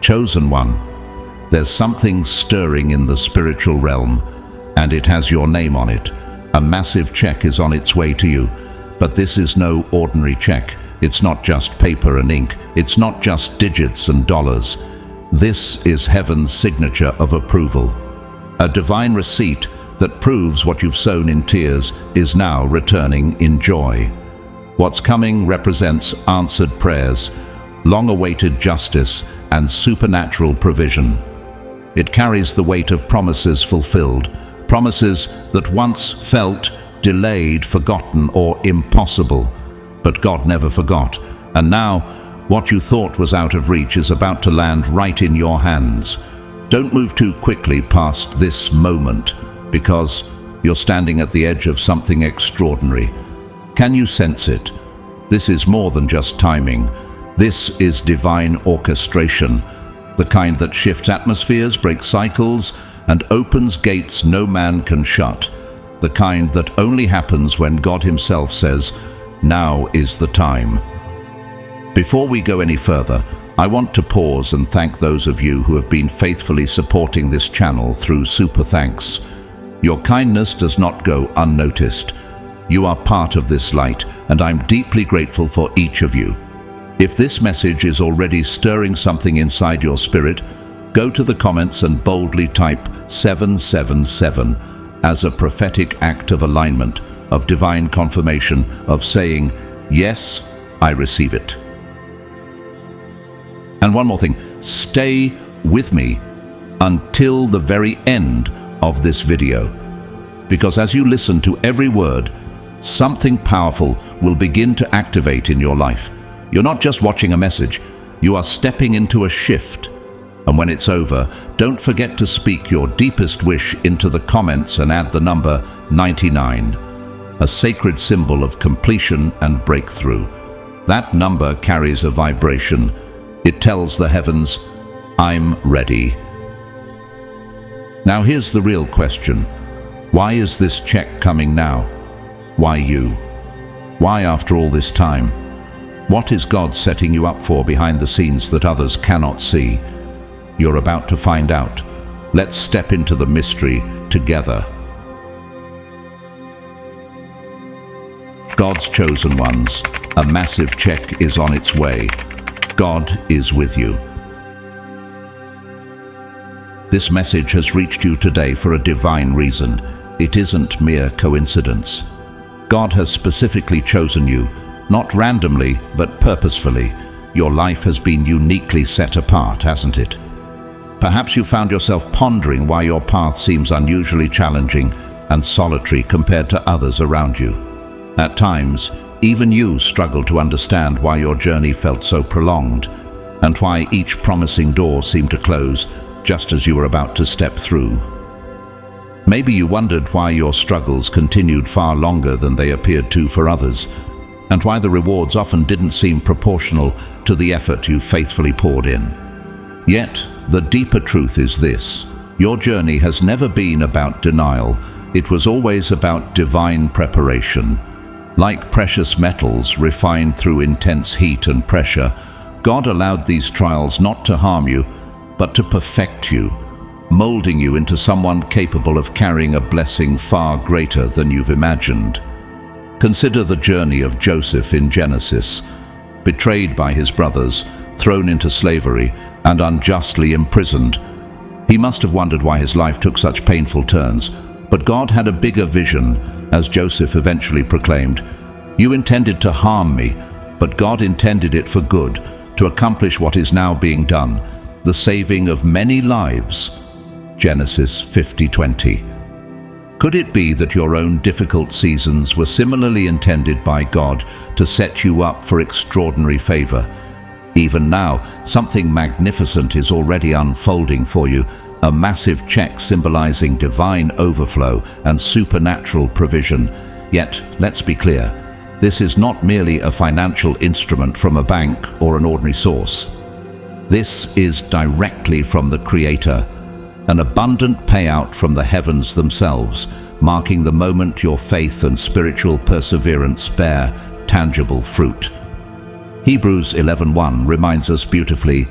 chosen one. There's something stirring in the spiritual realm, and it has your name on it. A massive check is on its way to you, but this is no ordinary check. It's not just paper and ink. It's not just digits and dollars. This is heaven's signature of approval. A divine receipt that proves what you've sown in tears is now returning in joy. What's coming represents answered prayers, long-awaited justice, and supernatural provision. It carries the weight of promises fulfilled, promises that once felt delayed, forgotten, or impossible. But God never forgot, and now what you thought was out of reach is about to land right in your hands. Don't move too quickly past this moment, because you're standing at the edge of something extraordinary. Can you sense it? This is more than just timing. This is divine orchestration, the kind that shifts atmospheres, breaks cycles, and opens gates no man can shut. The kind that only happens when God Himself says, "Now is the time." Before we go any further, I want to pause and thank those of you who have been faithfully supporting this channel through Super Thanks. Your kindness does not go unnoticed. You are part of this light, and I'm deeply grateful for each of you. If this message is already stirring something inside your spirit, go to the comments and boldly type 777 as a prophetic act of alignment, of divine confirmation, of saying, "Yes, I receive it." And one more thing, stay with me until the very end of this video, because as you listen to every word, something powerful will begin to activate in your life. You're not just watching a message, you are stepping into a shift. And when it's over, don't forget to speak your deepest wish into the comments and add the number 99, a sacred symbol of completion and breakthrough. That number carries a vibration. It tells the heavens, "I'm ready." Now here's the real question. Why is this check coming now? Why you? Why after all this time? What is God setting you up for behind the scenes that others cannot see? You're about to find out. Let's step into the mystery together. God's chosen ones, a massive check is on its way. God is with you. This message has reached you today for a divine reason. It isn't mere coincidence. God has specifically chosen you, not randomly, but purposefully. Your life has been uniquely set apart, hasn't it? Perhaps you found yourself pondering why your path seems unusually challenging and solitary compared to others around you. At times, even you struggle to understand why your journey felt so prolonged, and why each promising door seemed to close just as you were about to step through. Maybe you wondered why your struggles continued far longer than they appeared to for others, and why the rewards often didn't seem proportional to the effort you faithfully poured in. Yet, the deeper truth is this: your journey has never been about denial. It was always about divine preparation. Like precious metals refined through intense heat and pressure, God allowed these trials not to harm you, but to perfect you, molding you into someone capable of carrying a blessing far greater than you've imagined. Consider the journey of Joseph in Genesis. Betrayed by his brothers, thrown into slavery, and unjustly imprisoned. He must have wondered why his life took such painful turns, but God had a bigger vision, as Joseph eventually proclaimed, "You intended to harm me, but God intended it for good, to accomplish what is now being done, the saving of many lives." Genesis 50:20. Could it be that your own difficult seasons were similarly intended by God to set you up for extraordinary favor? Even now, something magnificent is already unfolding for you, a massive check symbolizing divine overflow and supernatural provision. Yet, let's be clear, this is not merely a financial instrument from a bank or an ordinary source. This is directly from the Creator, an abundant payout from the heavens themselves, marking the moment your faith and spiritual perseverance bear tangible fruit. Hebrews 11:1 reminds us beautifully,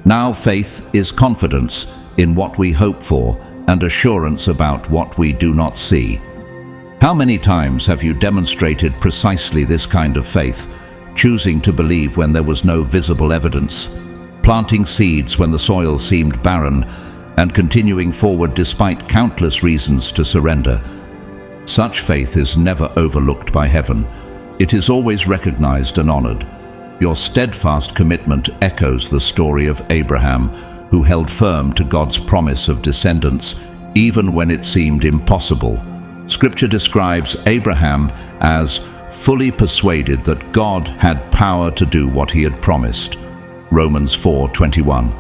Now faith is confidence in what we hope for and assurance about what we do not see. How many times have you demonstrated precisely this kind of faith, choosing to believe when there was no visible evidence, planting seeds when the soil seemed barren, and continuing forward despite countless reasons to surrender? Such faith is never overlooked by heaven. It is always recognized and honored. Your steadfast commitment echoes the story of Abraham, who held firm to God's promise of descendants even when it seemed impossible. Scripture describes Abraham as fully persuaded that God had power to do what he had promised. Romans 4:21.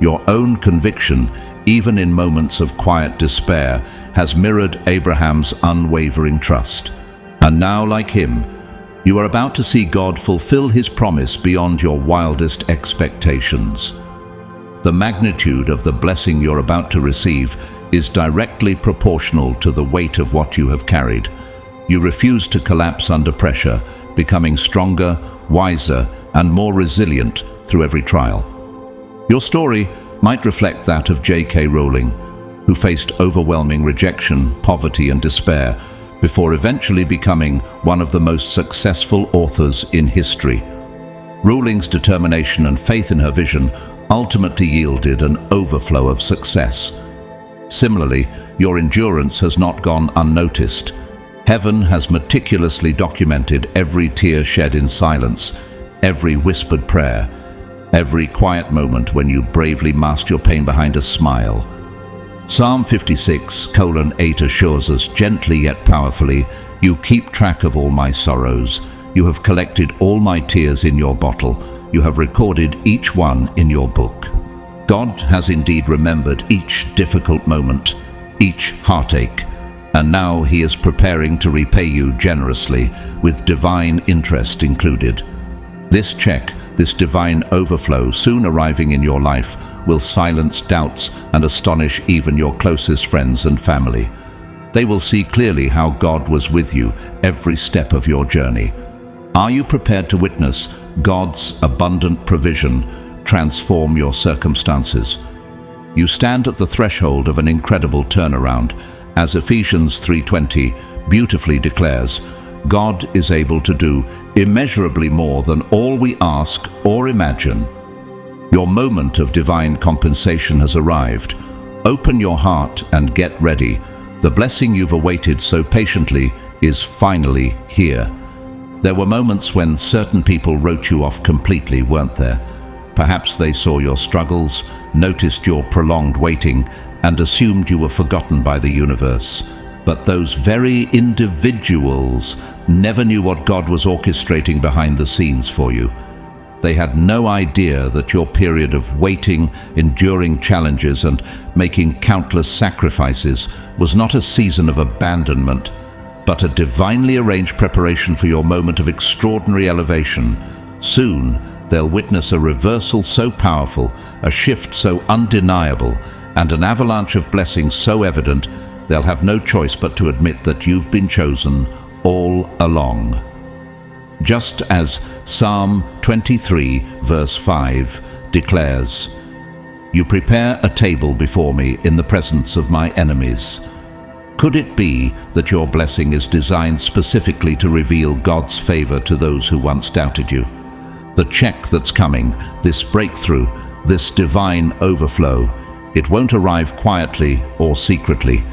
Your own conviction, even in moments of quiet despair, has mirrored Abraham's unwavering trust. And now, like him, you are about to see God fulfill his promise beyond your wildest expectations. The magnitude of the blessing you're about to receive is directly proportional to the weight of what you have carried. You refuse to collapse under pressure, becoming stronger, wiser, and more resilient through every trial. Your story might reflect that of J.K. Rowling, who faced overwhelming rejection, poverty, and despair before eventually becoming one of the most successful authors in history. Rowling's determination and faith in her vision ultimately yielded an overflow of success. Similarly, your endurance has not gone unnoticed. Heaven has meticulously documented every tear shed in silence, every whispered prayer, every quiet moment when you bravely masked your pain behind a smile. Psalm 56:8 assures us gently yet powerfully, "You keep track of all my sorrows. You have collected all my tears in your bottle. You have recorded each one in your book." God has indeed remembered each difficult moment, each heartache, and now he is preparing to repay you generously, with divine interest included. This check, this divine overflow soon arriving in your life, will silence doubts and astonish even your closest friends and family. They will see clearly how God was with you every step of your journey. Are you prepared to witness God's abundant provision transform your circumstances? You stand at the threshold of an incredible turnaround, as Ephesians 3:20 beautifully declares, God is able to do immeasurably more than all we ask or imagine. Your moment of divine compensation has arrived. Open your heart and get ready. The blessing you've awaited so patiently is finally here. There were moments when certain people wrote you off completely, weren't there? Perhaps they saw your struggles, noticed your prolonged waiting, and assumed you were forgotten by the universe. But those very individuals never knew what God was orchestrating behind the scenes for you. They had no idea that your period of waiting, enduring challenges, and making countless sacrifices was not a season of abandonment, but a divinely arranged preparation for your moment of extraordinary elevation. Soon, they'll witness a reversal so powerful, a shift so undeniable, and an avalanche of blessings so evident, they'll have no choice but to admit that you've been chosen all along. Just as Psalm 23, verse 5 declares, "You prepare a table before me in the presence of my enemies." Could it be that your blessing is designed specifically to reveal God's favor to those who once doubted you? The check that's coming, this breakthrough, this divine overflow, it won't arrive quietly or secretly.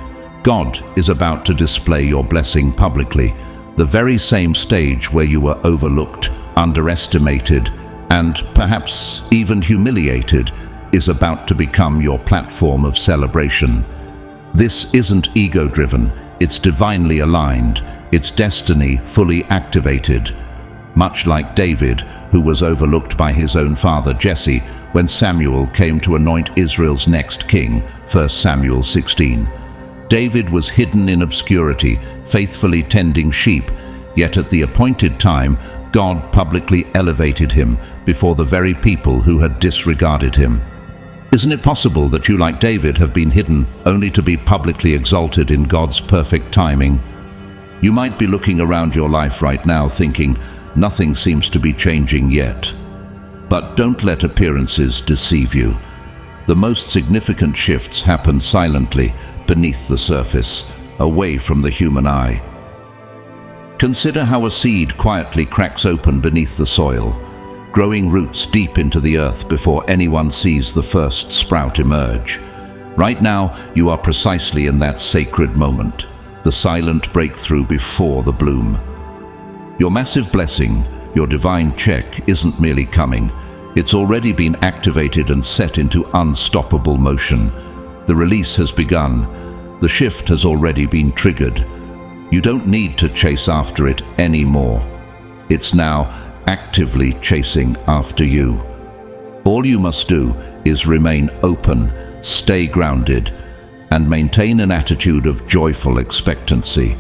God is about to display your blessing publicly. The very same stage where you were overlooked, underestimated, and perhaps even humiliated is about to become your platform of celebration. This isn't ego-driven, it's divinely aligned, its destiny fully activated. Much like David, who was overlooked by his own father Jesse when Samuel came to anoint Israel's next king, 1 Samuel 16. David was hidden in obscurity, faithfully tending sheep, yet at the appointed time, God publicly elevated him before the very people who had disregarded him. Isn't it possible that you, like David, have been hidden only to be publicly exalted in God's perfect timing? You might be looking around your life right now thinking, nothing seems to be changing yet. But don't let appearances deceive you. The most significant shifts happen silently, beneath the surface, away from the human eye. Consider how a seed quietly cracks open beneath the soil, growing roots deep into the earth before anyone sees the first sprout emerge. Right now, you are precisely in that sacred moment, the silent breakthrough before the bloom. Your massive blessing, your divine check, isn't merely coming. It's already been activated and set into unstoppable motion. The release has begun. The shift has already been triggered. You don't need to chase after it anymore. It's now actively chasing after you. All you must do is remain open, stay grounded, and maintain an attitude of joyful expectancy.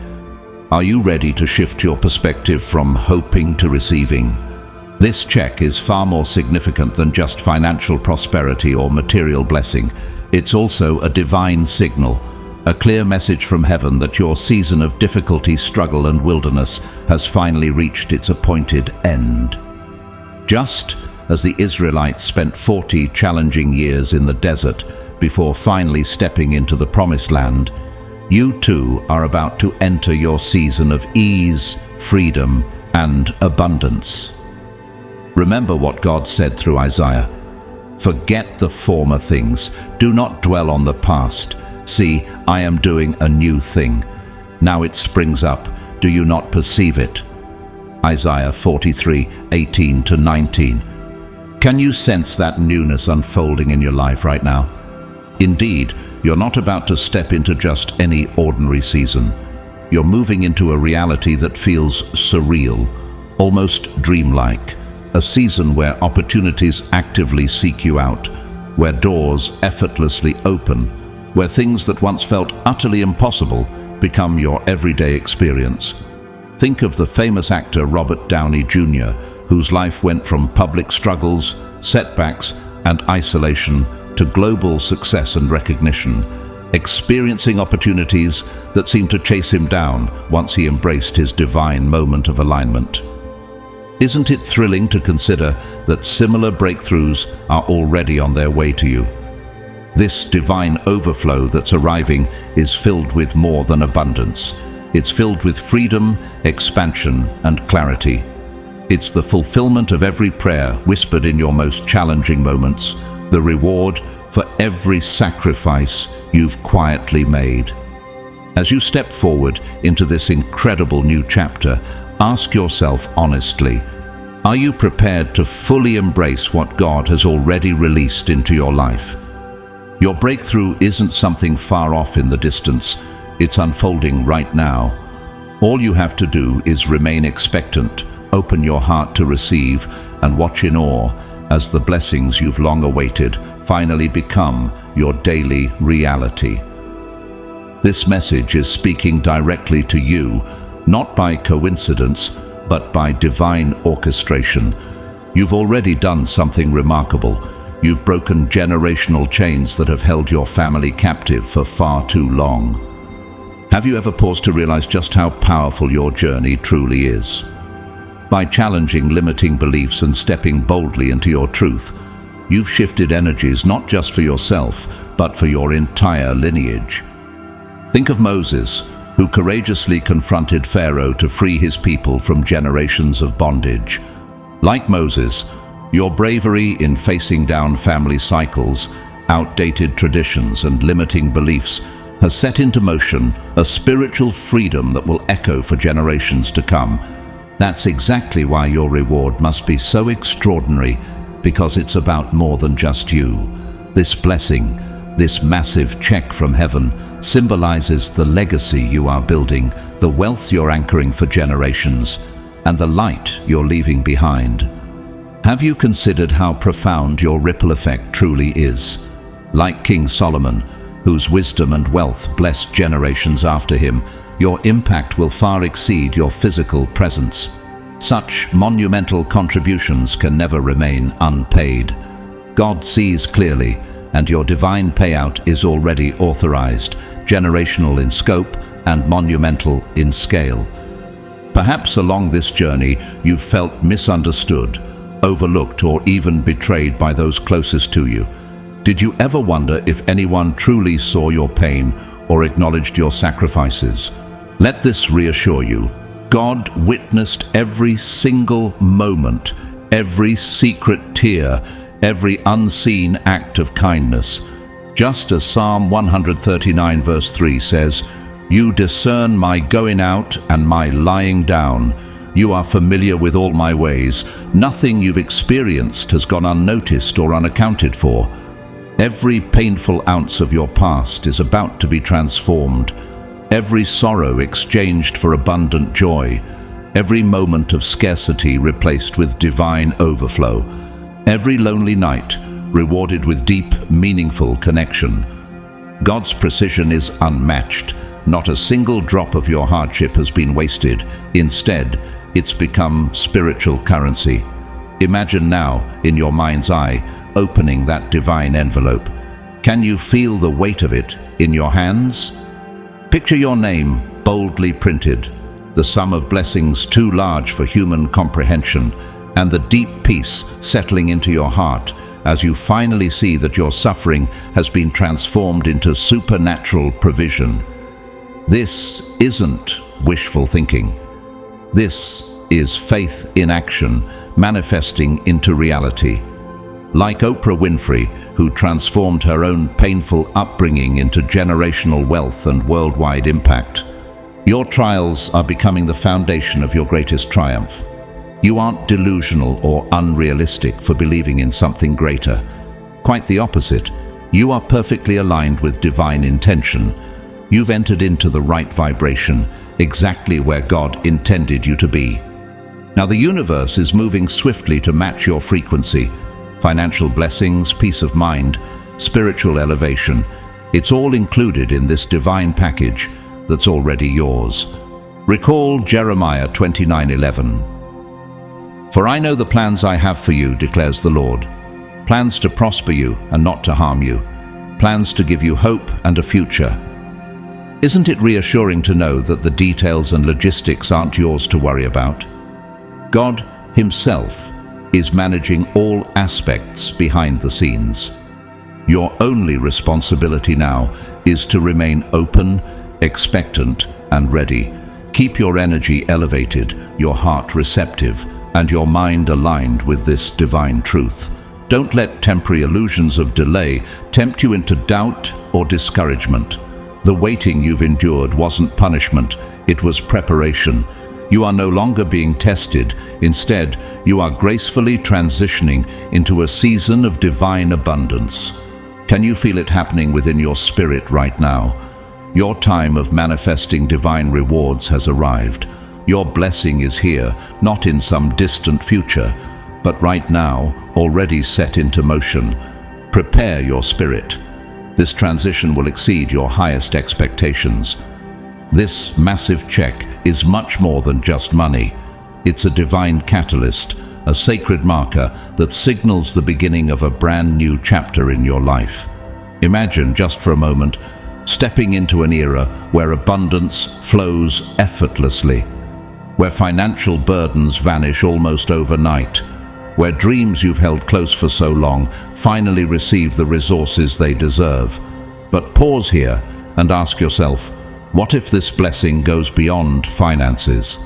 Are you ready to shift your perspective from hoping to receiving? This check is far more significant than just financial prosperity or material blessing. It's also a divine signal, a clear message from heaven that your season of difficulty, struggle, and wilderness has finally reached its appointed end. Just as the Israelites spent 40 challenging years in the desert before finally stepping into the promised land, you too are about to enter your season of ease, freedom, and abundance. Remember what God said through Isaiah. Forget the former things. Do not dwell on the past. See, I am doing a new thing. Now it springs up. Do you not perceive it? Isaiah 43:18-19. Can you sense that newness unfolding in your life right now? Indeed, you're not about to step into just any ordinary season. You're moving into a reality that feels surreal, almost dreamlike. A season where opportunities actively seek you out, where doors effortlessly open, where things that once felt utterly impossible become your everyday experience. Think of the famous actor Robert Downey Jr., whose life went from public struggles, setbacks, and isolation to global success and recognition, experiencing opportunities that seemed to chase him down once he embraced his divine moment of alignment. Isn't it thrilling to consider that similar breakthroughs are already on their way to you? This divine overflow that's arriving is filled with more than abundance. It's filled with freedom, expansion, and clarity. It's the fulfillment of every prayer whispered in your most challenging moments, the reward for every sacrifice you've quietly made. As you step forward into this incredible new chapter, ask yourself honestly, are you prepared to fully embrace what God has already released into your life? Your breakthrough isn't something far off in the distance. It's unfolding right now. All you have to do is remain expectant, open your heart to receive, and watch in awe as the blessings you've long awaited finally become your daily reality. This message is speaking directly to you, not by coincidence, but by divine orchestration. You've already done something remarkable. You've broken generational chains that have held your family captive for far too long. Have you ever paused to realize just how powerful your journey truly is? By challenging limiting beliefs and stepping boldly into your truth, you've shifted energies not just for yourself, but for your entire lineage. Think of Moses, who courageously confronted Pharaoh to free his people from generations of bondage. Like Moses, your bravery in facing down family cycles, outdated traditions, and limiting beliefs has set into motion a spiritual freedom that will echo for generations to come. That's exactly why your reward must be so extraordinary, because it's about more than just you. This blessing, this massive check from heaven, symbolizes the legacy you are building, the wealth you're anchoring for generations, and the light you're leaving behind. Have you considered how profound your ripple effect truly is? Like King Solomon, whose wisdom and wealth blessed generations after him, your impact will far exceed your physical presence. Such monumental contributions can never remain unpaid. God sees clearly, and your divine payout is already authorized, generational in scope and monumental in scale. Perhaps along this journey you've felt misunderstood, overlooked, or even betrayed by those closest to you? Did you ever wonder if anyone truly saw your pain or acknowledged your sacrifices? Let this reassure you. God witnessed every single moment, every secret tear, every unseen act of kindness. Just as Psalm 139 verse 3 says, "You discern my going out and my lying down. You are familiar with all my ways. Nothing you've experienced has gone unnoticed or unaccounted for." Every painful ounce of your past is about to be transformed. Every sorrow exchanged for abundant joy. Every moment of scarcity replaced with divine overflow. Every lonely night rewarded with deep, meaningful connection. God's precision is unmatched. Not a single drop of your hardship has been wasted. Instead, it's become spiritual currency. Imagine now, in your mind's eye, opening that divine envelope. Can you feel the weight of it in your hands? Picture your name boldly printed, the sum of blessings too large for human comprehension, and the deep peace settling into your heart as you finally see that your suffering has been transformed into supernatural provision. This isn't wishful thinking. This is faith in action, manifesting into reality. Like Oprah Winfrey, who transformed her own painful upbringing into generational wealth and worldwide impact, your trials are becoming the foundation of your greatest triumph. You aren't delusional or unrealistic for believing in something greater. Quite the opposite. You are perfectly aligned with divine intention. You've entered into the right vibration, exactly where God intended you to be. Now the universe is moving swiftly to match your frequency. Financial blessings, peace of mind, spiritual elevation. It's all included in this divine package that's already yours. Recall Jeremiah 29:11. "For I know the plans I have for you, declares the Lord. Plans to prosper you and not to harm you. Plans to give you hope and a future." Isn't it reassuring to know that the details and logistics aren't yours to worry about? God Himself is managing all aspects behind the scenes. Your only responsibility now is to remain open, expectant, and ready. Keep your energy elevated, your heart receptive, and your mind aligned with this divine truth. Don't let temporary illusions of delay tempt you into doubt or discouragement. The waiting you've endured wasn't punishment, it was preparation. You are no longer being tested. Instead, you are gracefully transitioning into a season of divine abundance. Can you feel it happening within your spirit right now? Your time of manifesting divine rewards has arrived. Your blessing is here, not in some distant future, but right now, already set into motion. Prepare your spirit. This transition will exceed your highest expectations. This massive check is much more than just money. It's a divine catalyst, a sacred marker that signals the beginning of a brand new chapter in your life. Imagine, just for a moment, stepping into an era where abundance flows effortlessly, where financial burdens vanish almost overnight, where dreams you've held close for so long finally receive the resources they deserve. But pause here and ask yourself, what if this blessing goes beyond finances?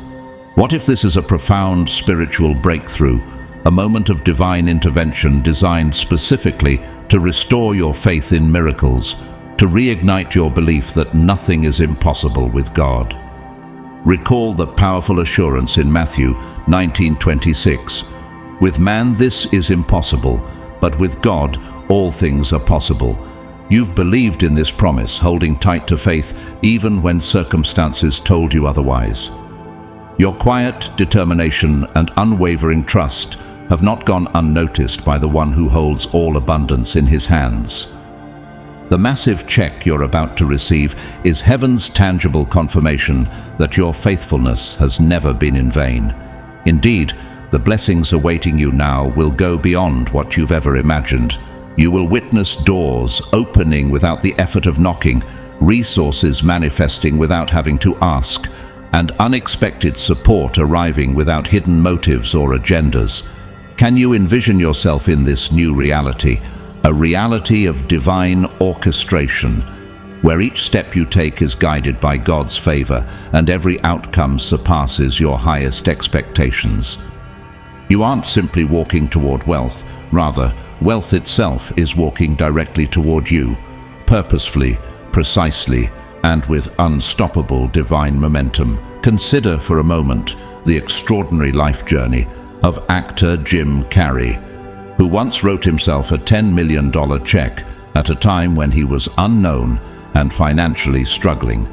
What if this is a profound spiritual breakthrough, a moment of divine intervention designed specifically to restore your faith in miracles, to reignite your belief that nothing is impossible with God? Recall the powerful assurance in Matthew 19:26. "With man this is impossible, but with God all things are possible." You've believed in this promise, holding tight to faith even when circumstances told you otherwise. Your quiet determination and unwavering trust have not gone unnoticed by the one who holds all abundance in his hands. The massive check you're about to receive is heaven's tangible confirmation that your faithfulness has never been in vain. Indeed, the blessings awaiting you now will go beyond what you've ever imagined. You will witness doors opening without the effort of knocking, resources manifesting without having to ask, and unexpected support arriving without hidden motives or agendas. Can you envision yourself in this new reality, a reality of divine orchestration, where each step you take is guided by God's favor and every outcome surpasses your highest expectations? You aren't simply walking toward wealth, rather, wealth itself is walking directly toward you, purposefully, precisely, and with unstoppable divine momentum. Consider for a moment the extraordinary life journey of actor Jim Carrey, who once wrote himself a $10 million check at a time when he was unknown and financially struggling.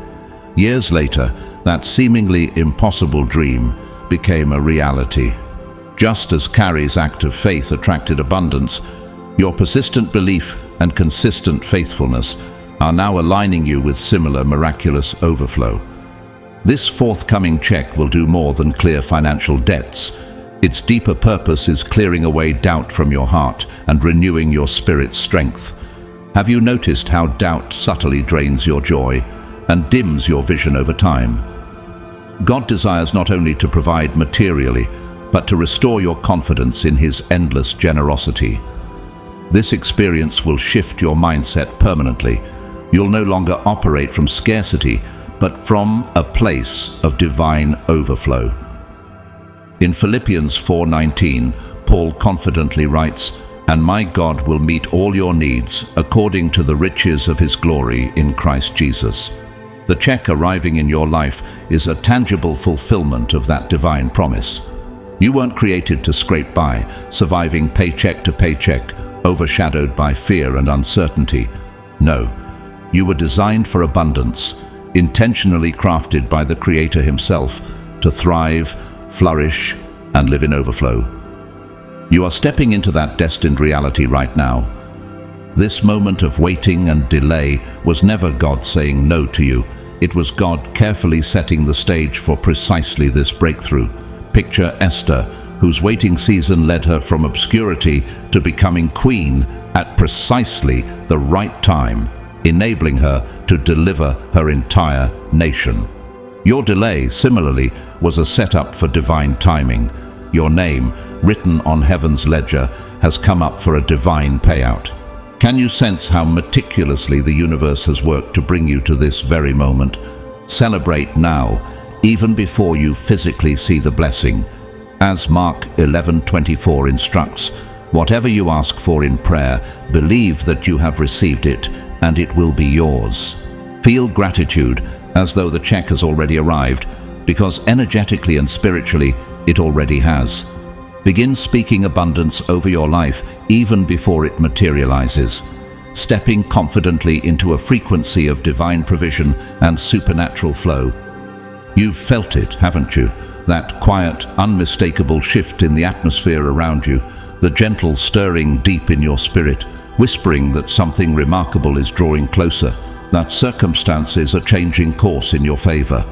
Years later, that seemingly impossible dream became a reality. Just as Carrey's act of faith attracted abundance, your persistent belief and consistent faithfulness are now aligning you with similar miraculous overflow. This forthcoming check will do more than clear financial debts. Its deeper purpose is clearing away doubt from your heart and renewing your spirit's strength. Have you noticed how doubt subtly drains your joy and dims your vision over time? God desires not only to provide materially, but to restore your confidence in His endless generosity. This experience will shift your mindset permanently. You'll no longer operate from scarcity, but from a place of divine overflow. In Philippians 4:19, Paul confidently writes, "And my God will meet all your needs according to the riches of His glory in Christ Jesus." The check arriving in your life is a tangible fulfillment of that divine promise. You weren't created to scrape by, surviving paycheck to paycheck, overshadowed by fear and uncertainty. No, you were designed for abundance, intentionally crafted by the Creator Himself to thrive, flourish, and live in overflow. You are stepping into that destined reality right now. This moment of waiting and delay was never God saying no to you. It was God carefully setting the stage for precisely this breakthrough. Picture Esther, whose waiting season led her from obscurity to becoming queen at precisely the right time, enabling her to deliver her entire nation. Your delay, similarly, was a setup for divine timing. Your name, written on heaven's ledger, has come up for a divine payout. Can you sense how meticulously the universe has worked to bring you to this very moment? Celebrate now, even before you physically see the blessing. As Mark 11:24 instructs, whatever you ask for in prayer, believe that you have received it, and it will be yours. Feel gratitude as though the check has already arrived, because energetically and spiritually it already has. Begin speaking abundance over your life even before it materializes, stepping confidently into a frequency of divine provision and supernatural flow. You've felt it, haven't you? That quiet, unmistakable shift in the atmosphere around you, the gentle stirring deep in your spirit, whispering that something remarkable is drawing closer, that circumstances are changing course in your favor.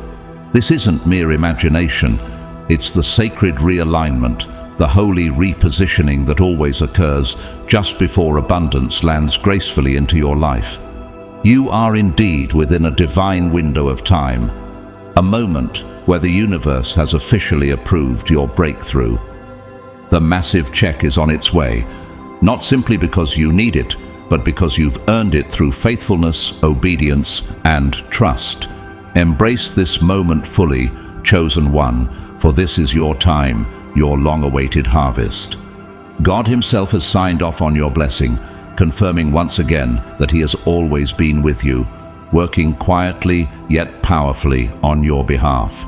This isn't mere imagination. It's the sacred realignment, the holy repositioning that always occurs just before abundance lands gracefully into your life. You are indeed within a divine window of time, a moment where the universe has officially approved your breakthrough. The massive check is on its way, not simply because you need it, but because you've earned it through faithfulness, obedience, and trust. Embrace this moment fully, chosen one, for this is your time, your long-awaited harvest. God Himself has signed off on your blessing, confirming once again that He has always been with you, working quietly yet powerfully on your behalf.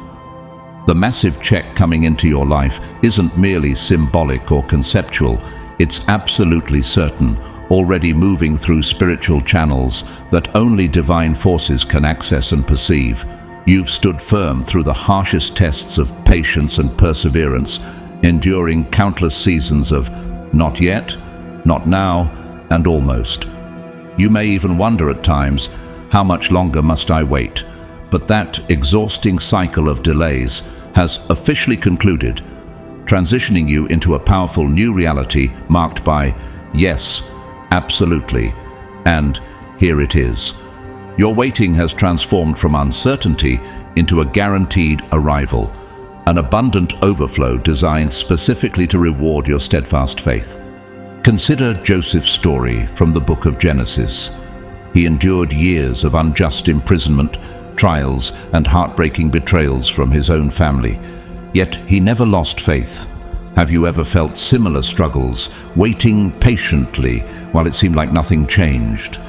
The massive check coming into your life isn't merely symbolic or conceptual, it's absolutely certain, already moving through spiritual channels that only divine forces can access and perceive. You've stood firm through the harshest tests of patience and perseverance, enduring countless seasons of not yet, not now, and almost. You may even wonder at times, how much longer must I wait? But that exhausting cycle of delays has officially concluded, transitioning you into a powerful new reality marked by yes, absolutely, and here it is. Your waiting has transformed from uncertainty into a guaranteed arrival, an abundant overflow designed specifically to reward your steadfast faith. Consider Joseph's story from the book of Genesis. He endured years of unjust imprisonment, trials, and heartbreaking betrayals from his own family. Yet he never lost faith. Have you ever felt similar struggles, waiting patiently while it seemed like nothing changed?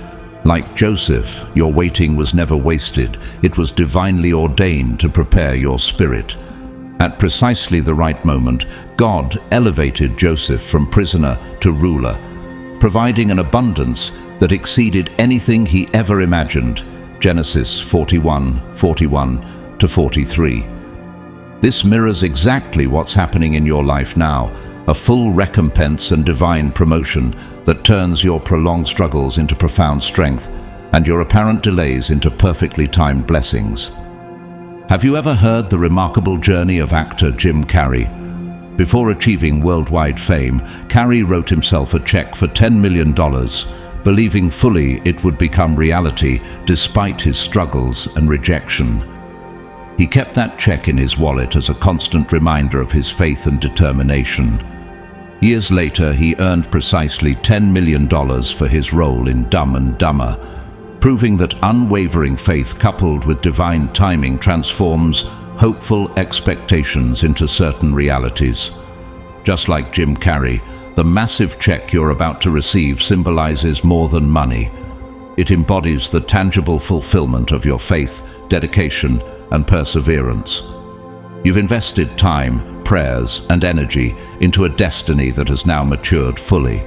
Like Joseph, your waiting was never wasted. It was divinely ordained to prepare your spirit. At precisely the right moment, God elevated Joseph from prisoner to ruler, providing an abundance that exceeded anything he ever imagined. Genesis 41:41-43. This mirrors exactly what's happening in your life now, a full recompense and divine promotion that turns your prolonged struggles into profound strength and your apparent delays into perfectly timed blessings. Have you ever heard the remarkable journey of actor Jim Carrey? Before achieving worldwide fame, Carrey wrote himself a check for $10 million, believing fully it would become reality despite his struggles and rejection. He kept that check in his wallet as a constant reminder of his faith and determination. Years later, he earned precisely $10 million for his role in Dumb and Dumber, proving that unwavering faith coupled with divine timing transforms hopeful expectations into certain realities. Just like Jim Carrey, the massive check you're about to receive symbolizes more than money. It embodies the tangible fulfillment of your faith, dedication, and perseverance. You've invested time, prayers, and energy into a destiny that has now matured fully.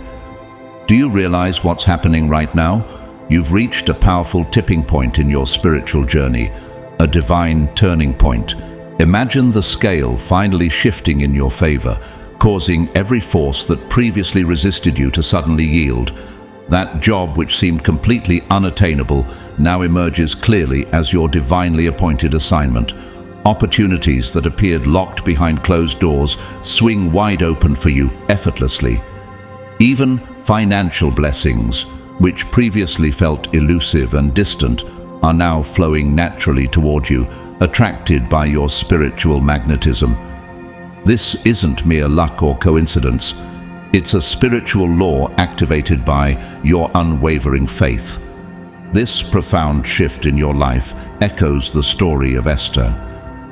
Do you realize what's happening right now? You've reached a powerful tipping point in your spiritual journey, a divine turning point. Imagine the scale finally shifting in your favor, causing every force that previously resisted you to suddenly yield. That job which seemed completely unattainable now emerges clearly as your divinely appointed assignment. Opportunities that appeared locked behind closed doors swing wide open for you effortlessly. Even financial blessings, which previously felt elusive and distant, are now flowing naturally toward you, attracted by your spiritual magnetism. This isn't mere luck or coincidence. It's a spiritual law activated by your unwavering faith. This profound shift in your life echoes the story of Esther.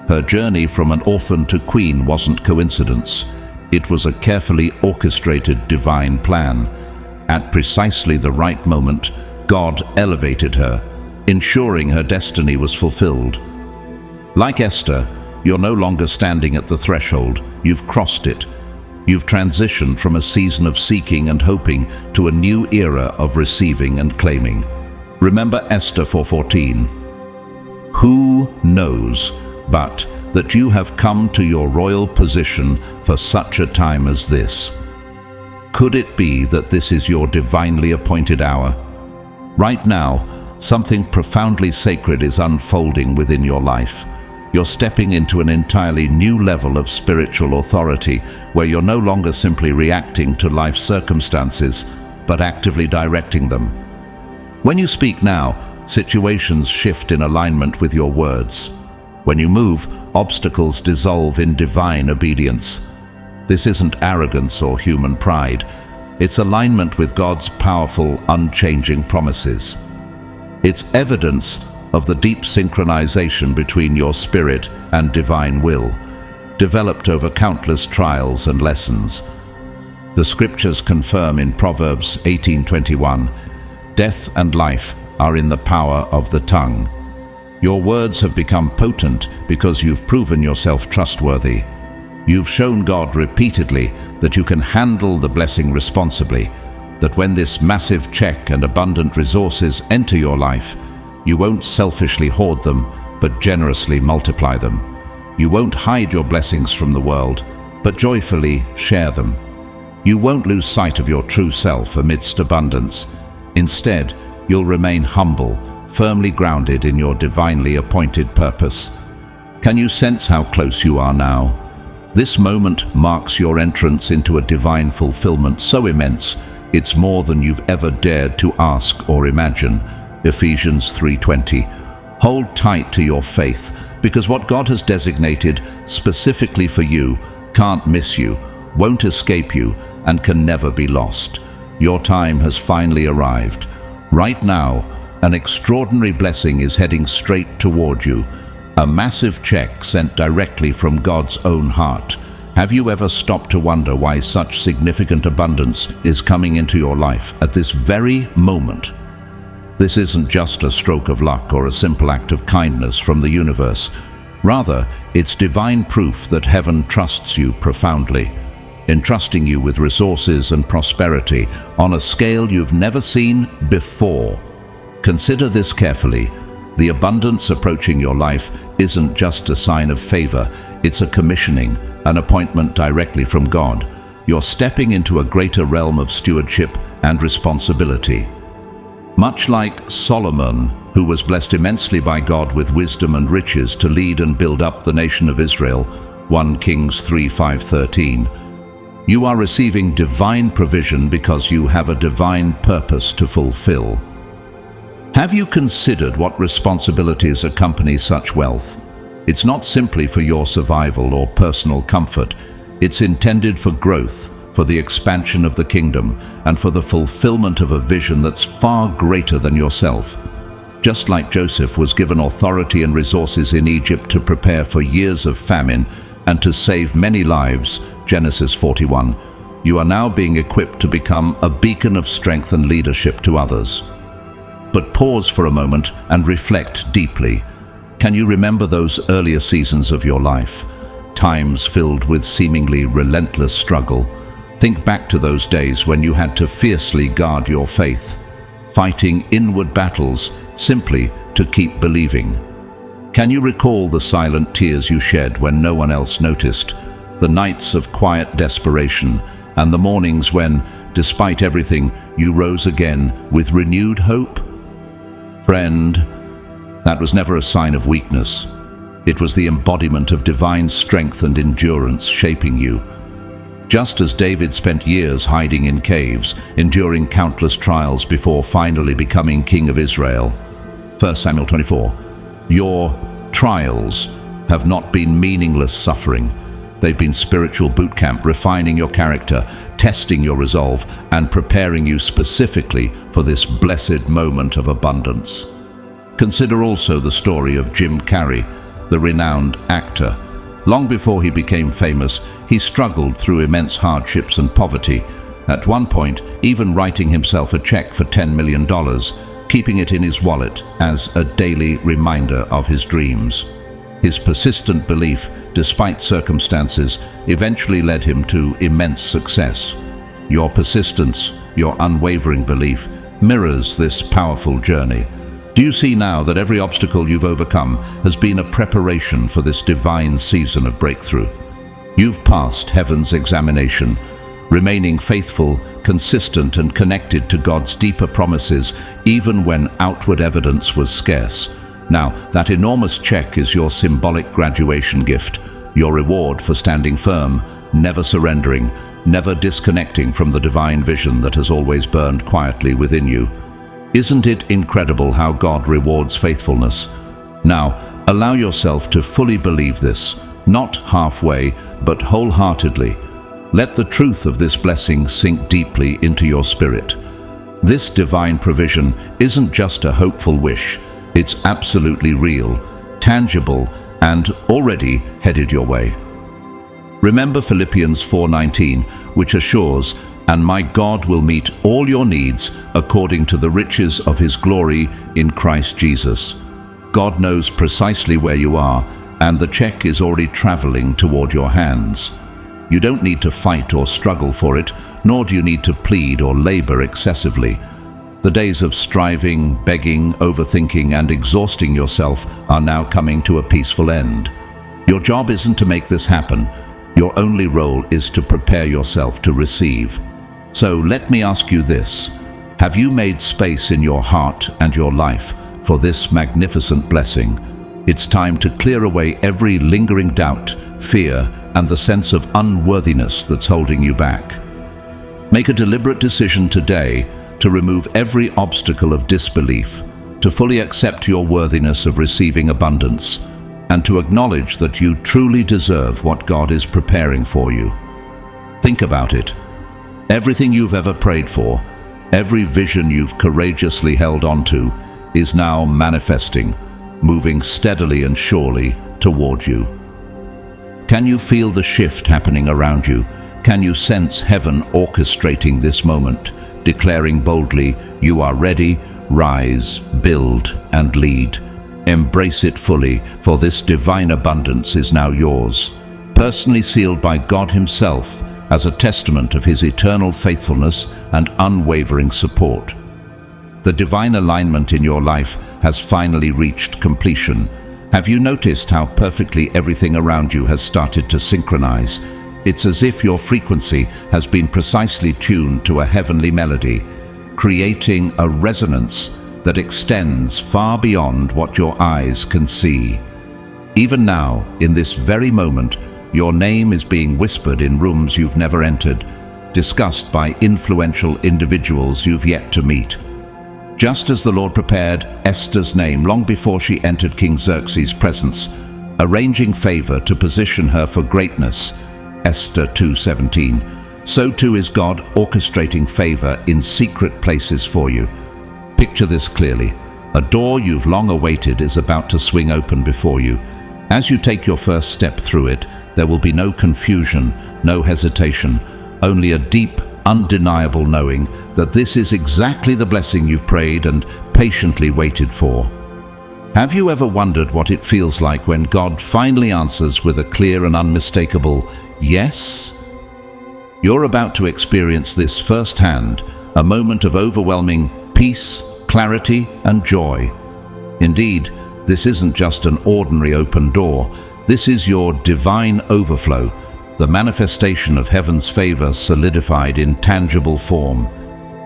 Her journey from an orphan to queen wasn't coincidence. It was a carefully orchestrated divine plan. At precisely the right moment, God elevated her, ensuring her destiny was fulfilled. Like Esther, you're no longer standing at the threshold. You've crossed it. You've transitioned from a season of seeking and hoping to a new era of receiving and claiming. Remember Esther 4:14. Who knows but that you have come to your royal position for such a time as this? Could it be that this is your divinely appointed hour? Right now, something profoundly sacred is unfolding within your life. You're stepping into an entirely new level of spiritual authority where you're no longer simply reacting to life's circumstances, but actively directing them. When you speak now, situations shift in alignment with your words. When you move, obstacles dissolve in divine obedience. This isn't arrogance or human pride. It's alignment with God's powerful, unchanging promises. It's evidence of the deep synchronization between your spirit and divine will, developed over countless trials and lessons. The scriptures confirm in Proverbs 18:21, "Death and life are in the power of the tongue." Your words have become potent because you've proven yourself trustworthy. You've shown God repeatedly that you can handle the blessing responsibly, that when this massive check and abundant resources enter your life, you won't selfishly hoard them, but generously multiply them. You won't hide your blessings from the world, but joyfully share them. You won't lose sight of your true self amidst abundance. Instead, you'll remain humble, firmly grounded in your divinely appointed purpose. Can you sense how close you are now? This moment marks your entrance into a divine fulfillment so immense, it's more than you've ever dared to ask or imagine. Ephesians 3:20. Hold tight to your faith, because what God has designated specifically for you can't miss you, won't escape you, and can never be lost. Your time has finally arrived. Right now, an extraordinary blessing is heading straight toward you, a massive check sent directly from God's own heart. Have you ever stopped to wonder why such significant abundance is coming into your life at this very moment? This isn't just a stroke of luck or a simple act of kindness from the universe. Rather, it's divine proof that heaven trusts you profoundly, entrusting you with resources and prosperity on a scale you've never seen before. Consider this carefully. The abundance approaching your life isn't just a sign of favor, it's a commissioning, an appointment directly from God. You're stepping into a greater realm of stewardship and responsibility. Much like Solomon, who was blessed immensely by God with wisdom and riches to lead and build up the nation of Israel, 1 Kings 3:5-13, you are receiving divine provision because you have a divine purpose to fulfill. Have you considered what responsibilities accompany such wealth? It's not simply for your survival or personal comfort. It's intended for growth, for the expansion of the kingdom, and for the fulfillment of a vision that's far greater than yourself. Just like Joseph was given authority and resources in Egypt to prepare for years of famine and to save many lives, Genesis 41, you are now being equipped to become a beacon of strength and leadership to others. But pause for a moment and reflect deeply. Can you remember those earlier seasons of your life, times filled with seemingly relentless struggle? Think back to those days when you had to fiercely guard your faith, fighting inward battles simply to keep believing. Can you recall the silent tears you shed when no one else noticed, the nights of quiet desperation, and the mornings when, despite everything, you rose again with renewed hope? Friend, that was never a sign of weakness. It was the embodiment of divine strength and endurance shaping you. Just as David spent years hiding in caves, enduring countless trials before finally becoming king of Israel. 1 Samuel 24. Your trials have not been meaningless suffering. They've been spiritual boot camp, refining your character, testing your resolve, and preparing you specifically for this blessed moment of abundance. Consider also the story of Jim Carrey, the renowned actor. Long before he became famous, he struggled through immense hardships and poverty, at one point even writing himself a check for $10 million, keeping it in his wallet as a daily reminder of his dreams. His persistent belief, despite circumstances, eventually led him to immense success. Your persistence, your unwavering belief, mirrors this powerful journey. Do you see now that every obstacle you've overcome has been a preparation for this divine season of breakthrough? You've passed heaven's examination, remaining faithful, consistent, and connected to God's deeper promises, even when outward evidence was scarce. Now, that enormous check is your symbolic graduation gift, your reward for standing firm, never surrendering, never disconnecting from the divine vision that has always burned quietly within you. Isn't it incredible how God rewards faithfulness? Now, allow yourself to fully believe this, not halfway, but wholeheartedly. Let the truth of this blessing sink deeply into your spirit. This divine provision isn't just a hopeful wish. It's absolutely real, tangible, and already headed your way. Remember Philippians 4:19, which assures, "And my God will meet all your needs according to the riches of his glory in Christ Jesus." God knows precisely where you are, and the check is already traveling toward your hands. You don't need to fight or struggle for it, nor do you need to plead or labor excessively. The days of striving, begging, overthinking, and exhausting yourself are now coming to a peaceful end. Your job isn't to make this happen. Your only role is to prepare yourself to receive. So let me ask you this. Have you made space in your heart and your life for this magnificent blessing? It's time to clear away every lingering doubt, fear, and the sense of unworthiness that's holding you back. Make a deliberate decision today to remove every obstacle of disbelief, to fully accept your worthiness of receiving abundance. and to acknowledge that you truly deserve what God is preparing for you. Think about it. Everything you've ever prayed for, every vision you've courageously held onto, is now manifesting, moving steadily and surely toward you. Can you feel the shift happening around you? Can you sense heaven orchestrating this moment, declaring boldly, "You are ready, rise, build, and lead. Embrace it fully, for this divine abundance is now yours." Personally sealed by God Himself as a testament of His eternal faithfulness and unwavering support. The divine alignment in your life has finally reached completion. Have you noticed how perfectly everything around you has started to synchronize? It's as if your frequency has been precisely tuned to a heavenly melody, creating a resonance that extends far beyond what your eyes can see. Even now, in this very moment, your name is being whispered in rooms you've never entered, discussed by influential individuals you've yet to meet. Just as the Lord prepared Esther's name long before she entered King Xerxes' presence, arranging favor to position her for greatness, Esther 2:17, so too is God orchestrating favor in secret places for you. Picture this clearly. A door you've long awaited is about to swing open before you. As you take your first step through it, there will be no confusion, no hesitation, only a deep, undeniable knowing that this is exactly the blessing you've prayed and patiently waited for. Have you ever wondered what it feels like when God finally answers with a clear and unmistakable yes? You're about to experience this firsthand, a moment of overwhelming peace, clarity, and joy. Indeed, this isn't just an ordinary open door. This is your divine overflow, the manifestation of heaven's favor solidified in tangible form.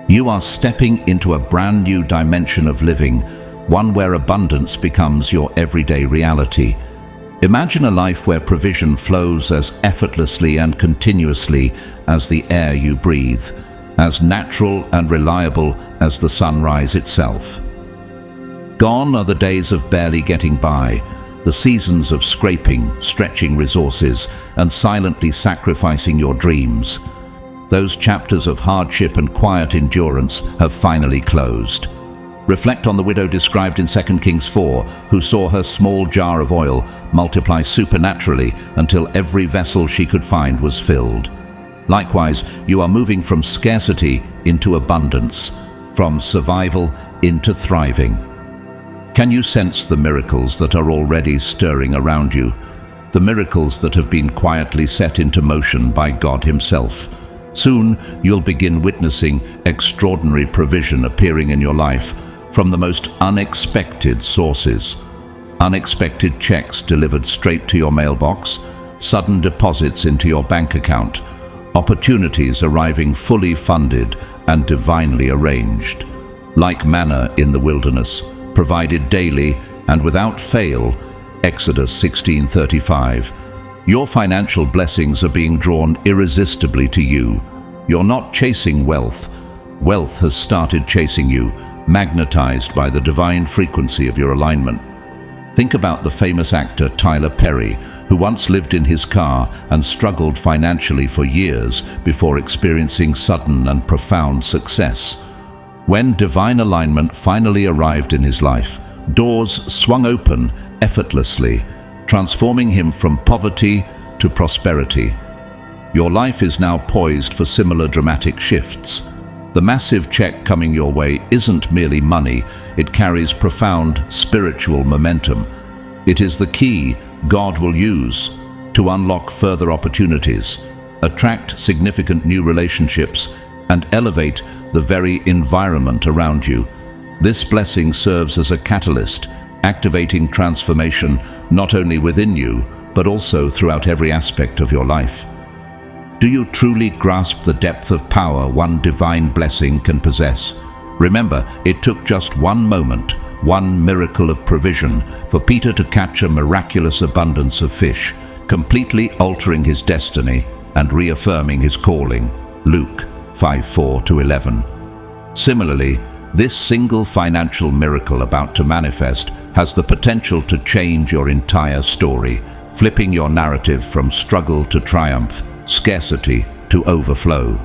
You are stepping into a brand new dimension of living, one where abundance becomes your everyday reality. Imagine a life where provision flows as effortlessly and continuously as the air you breathe, as natural and reliable as the sunrise itself. Gone are the days of barely getting by, the seasons of scraping, stretching resources, and silently sacrificing your dreams. Those chapters of hardship and quiet endurance have finally closed. Reflect on the widow described in 2 Kings 4, who saw her small jar of oil multiply supernaturally until every vessel she could find was filled. Likewise, you are moving from scarcity into abundance, from survival into thriving. Can you sense the miracles that are already stirring around you? The miracles that have been quietly set into motion by God Himself. Soon, you'll begin witnessing extraordinary provision appearing in your life from the most unexpected sources. Unexpected checks delivered straight to your mailbox, sudden deposits into your bank account, opportunities arriving fully funded and divinely arranged. Like manna in the wilderness, provided daily and without fail, Exodus 16:35. Your financial blessings are being drawn irresistibly to you. You're not chasing wealth. Wealth has started chasing you, magnetized by the divine frequency of your alignment. Think about the famous actor Tyler Perry, who once lived in his car and struggled financially for years before experiencing sudden and profound success. When divine alignment finally arrived in his life, doors swung open effortlessly, transforming him from poverty to prosperity. Your life is now poised for similar dramatic shifts. The massive check coming your way isn't merely money, it carries profound spiritual momentum. It is the key God will use to unlock further opportunities, attract significant new relationships, and elevate the very environment around you. This blessing serves as a catalyst, activating transformation not only within you, but also throughout every aspect of your life. Do you truly grasp the depth of power one divine blessing can possess? Remember, it took just one moment, one miracle of provision, for Peter to catch a miraculous abundance of fish, completely altering his destiny and reaffirming his calling. Luke 5:4-11. Similarly, this single financial miracle about to manifest has the potential to change your entire story, flipping your narrative from struggle to triumph, scarcity to overflow.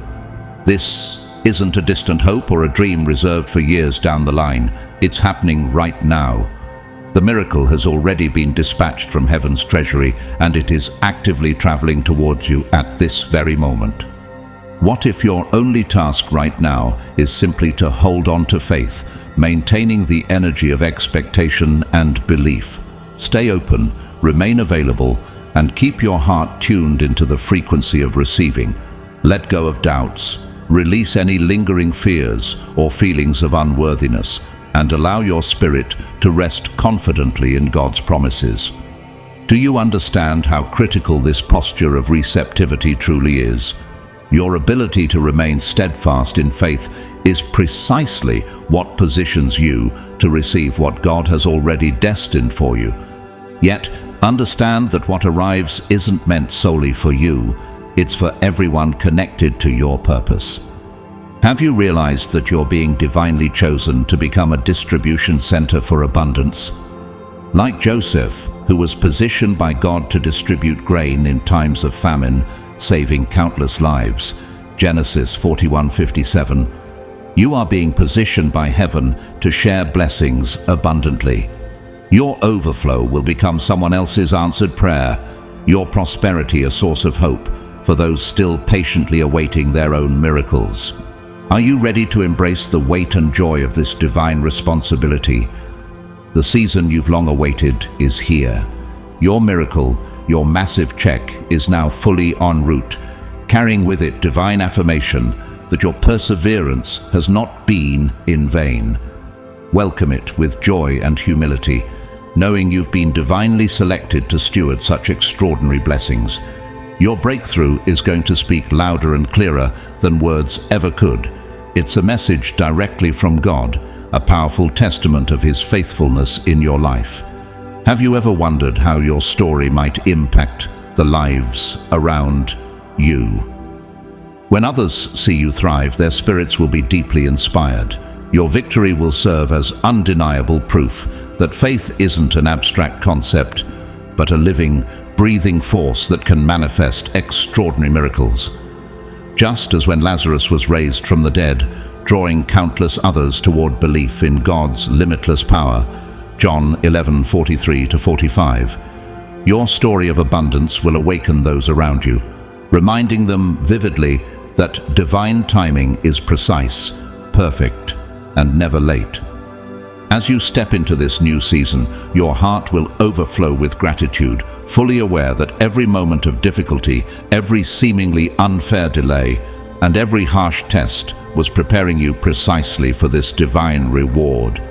This isn't a distant hope or a dream reserved for years down the line. It's happening right now. The miracle has already been dispatched from heaven's treasury, and it is actively traveling towards you at this very moment. What if your only task right now is simply to hold on to faith, maintaining the energy of expectation and belief? Stay open, remain available, and keep your heart tuned into the frequency of receiving. Let go of doubts, release any lingering fears or feelings of unworthiness, and allow your spirit to rest confidently in God's promises. Do you understand how critical this posture of receptivity truly is? Your ability to remain steadfast in faith is precisely what positions you to receive what God has already destined for you. Yet, understand that what arrives isn't meant solely for you, it's for everyone connected to your purpose. Have you realized that you're being divinely chosen to become a distribution center for abundance? Like Joseph, who was positioned by God to distribute grain in times of famine, saving countless lives, Genesis 41:57, you are being positioned by heaven to share blessings abundantly. Your overflow will become someone else's answered prayer, your prosperity a source of hope for those still patiently awaiting their own miracles. Are you ready to embrace the weight and joy of this divine responsibility? The season you've long awaited is here. Your miracle, your massive check, is now fully en route, carrying with it divine affirmation that your perseverance has not been in vain. Welcome it with joy and humility, knowing you've been divinely selected to steward such extraordinary blessings. Your breakthrough is going to speak louder and clearer than words ever could. It's a message directly from God, a powerful testament of His faithfulness in your life. Have you ever wondered how your story might impact the lives around you? When others see you thrive, their spirits will be deeply inspired. Your victory will serve as undeniable proof that faith isn't an abstract concept, but a living, breathing force that can manifest extraordinary miracles. Just as when Lazarus was raised from the dead, drawing countless others toward belief in God's limitless power, John 11:43-45, your story of abundance will awaken those around you, reminding them vividly that divine timing is precise, perfect, and never late. As you step into this new season, your heart will overflow with gratitude, fully aware that every moment of difficulty, every seemingly unfair delay, and every harsh test was preparing you precisely for this divine reward.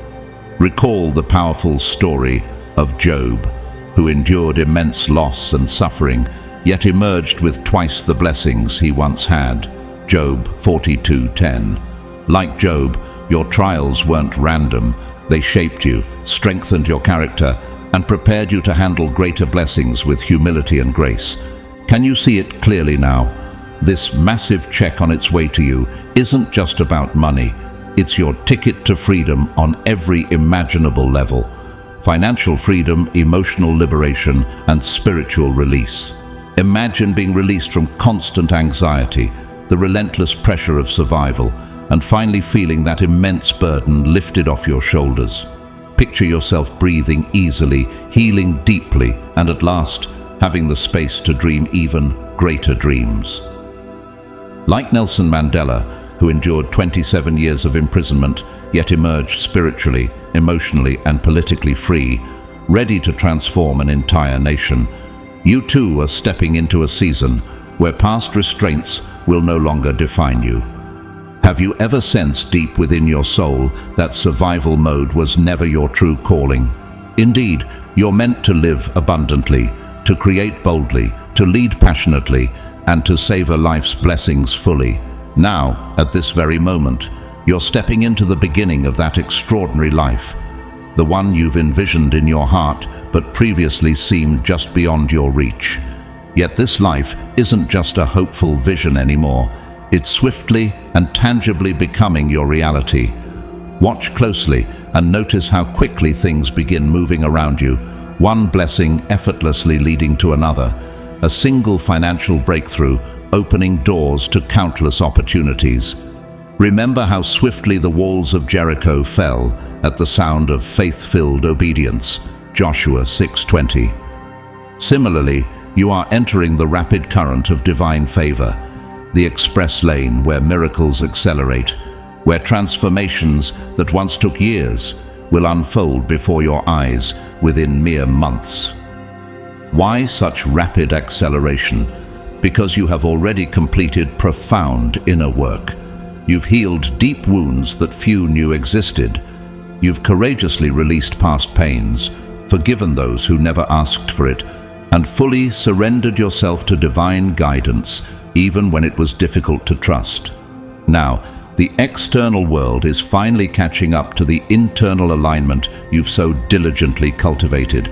Recall the powerful story of Job, who endured immense loss and suffering, yet emerged with twice the blessings he once had. Job 42:10. Like Job, your trials weren't random. They shaped you, strengthened your character, and prepared you to handle greater blessings with humility and grace. Can you see it clearly now? This massive check on its way to you isn't just about money. It's your ticket to freedom on every imaginable level. Financial freedom, emotional liberation, and spiritual release. Imagine being released from constant anxiety, the relentless pressure of survival, and finally feeling that immense burden lifted off your shoulders. Picture yourself breathing easily, healing deeply, and at last having the space to dream even greater dreams. Like Nelson Mandela, who endured 27 years of imprisonment, yet emerged spiritually, emotionally, and politically free, ready to transform an entire nation, you too are stepping into a season where past restraints will no longer define you. Have you ever sensed deep within your soul that survival mode was never your true calling? Indeed, you're meant to live abundantly, to create boldly, to lead passionately, and to savor life's blessings fully. Now, at this very moment, you're stepping into the beginning of that extraordinary life, the one you've envisioned in your heart but previously seemed just beyond your reach. Yet this life isn't just a hopeful vision anymore. It's swiftly and tangibly becoming your reality. Watch closely and notice how quickly things begin moving around you, one blessing effortlessly leading to another, a single financial breakthrough opening doors to countless opportunities. Remember how swiftly the walls of Jericho fell at the sound of faith-filled obedience, Joshua 6:20. Similarly, you are entering the rapid current of divine favor, the express lane where miracles accelerate, where transformations that once took years will unfold before your eyes within mere months. Why such rapid acceleration? Because you have already completed profound inner work. You've healed deep wounds that few knew existed. You've courageously released past pains, forgiven those who never asked for it, and fully surrendered yourself to divine guidance, even when it was difficult to trust. Now, the external world is finally catching up to the internal alignment you've so diligently cultivated.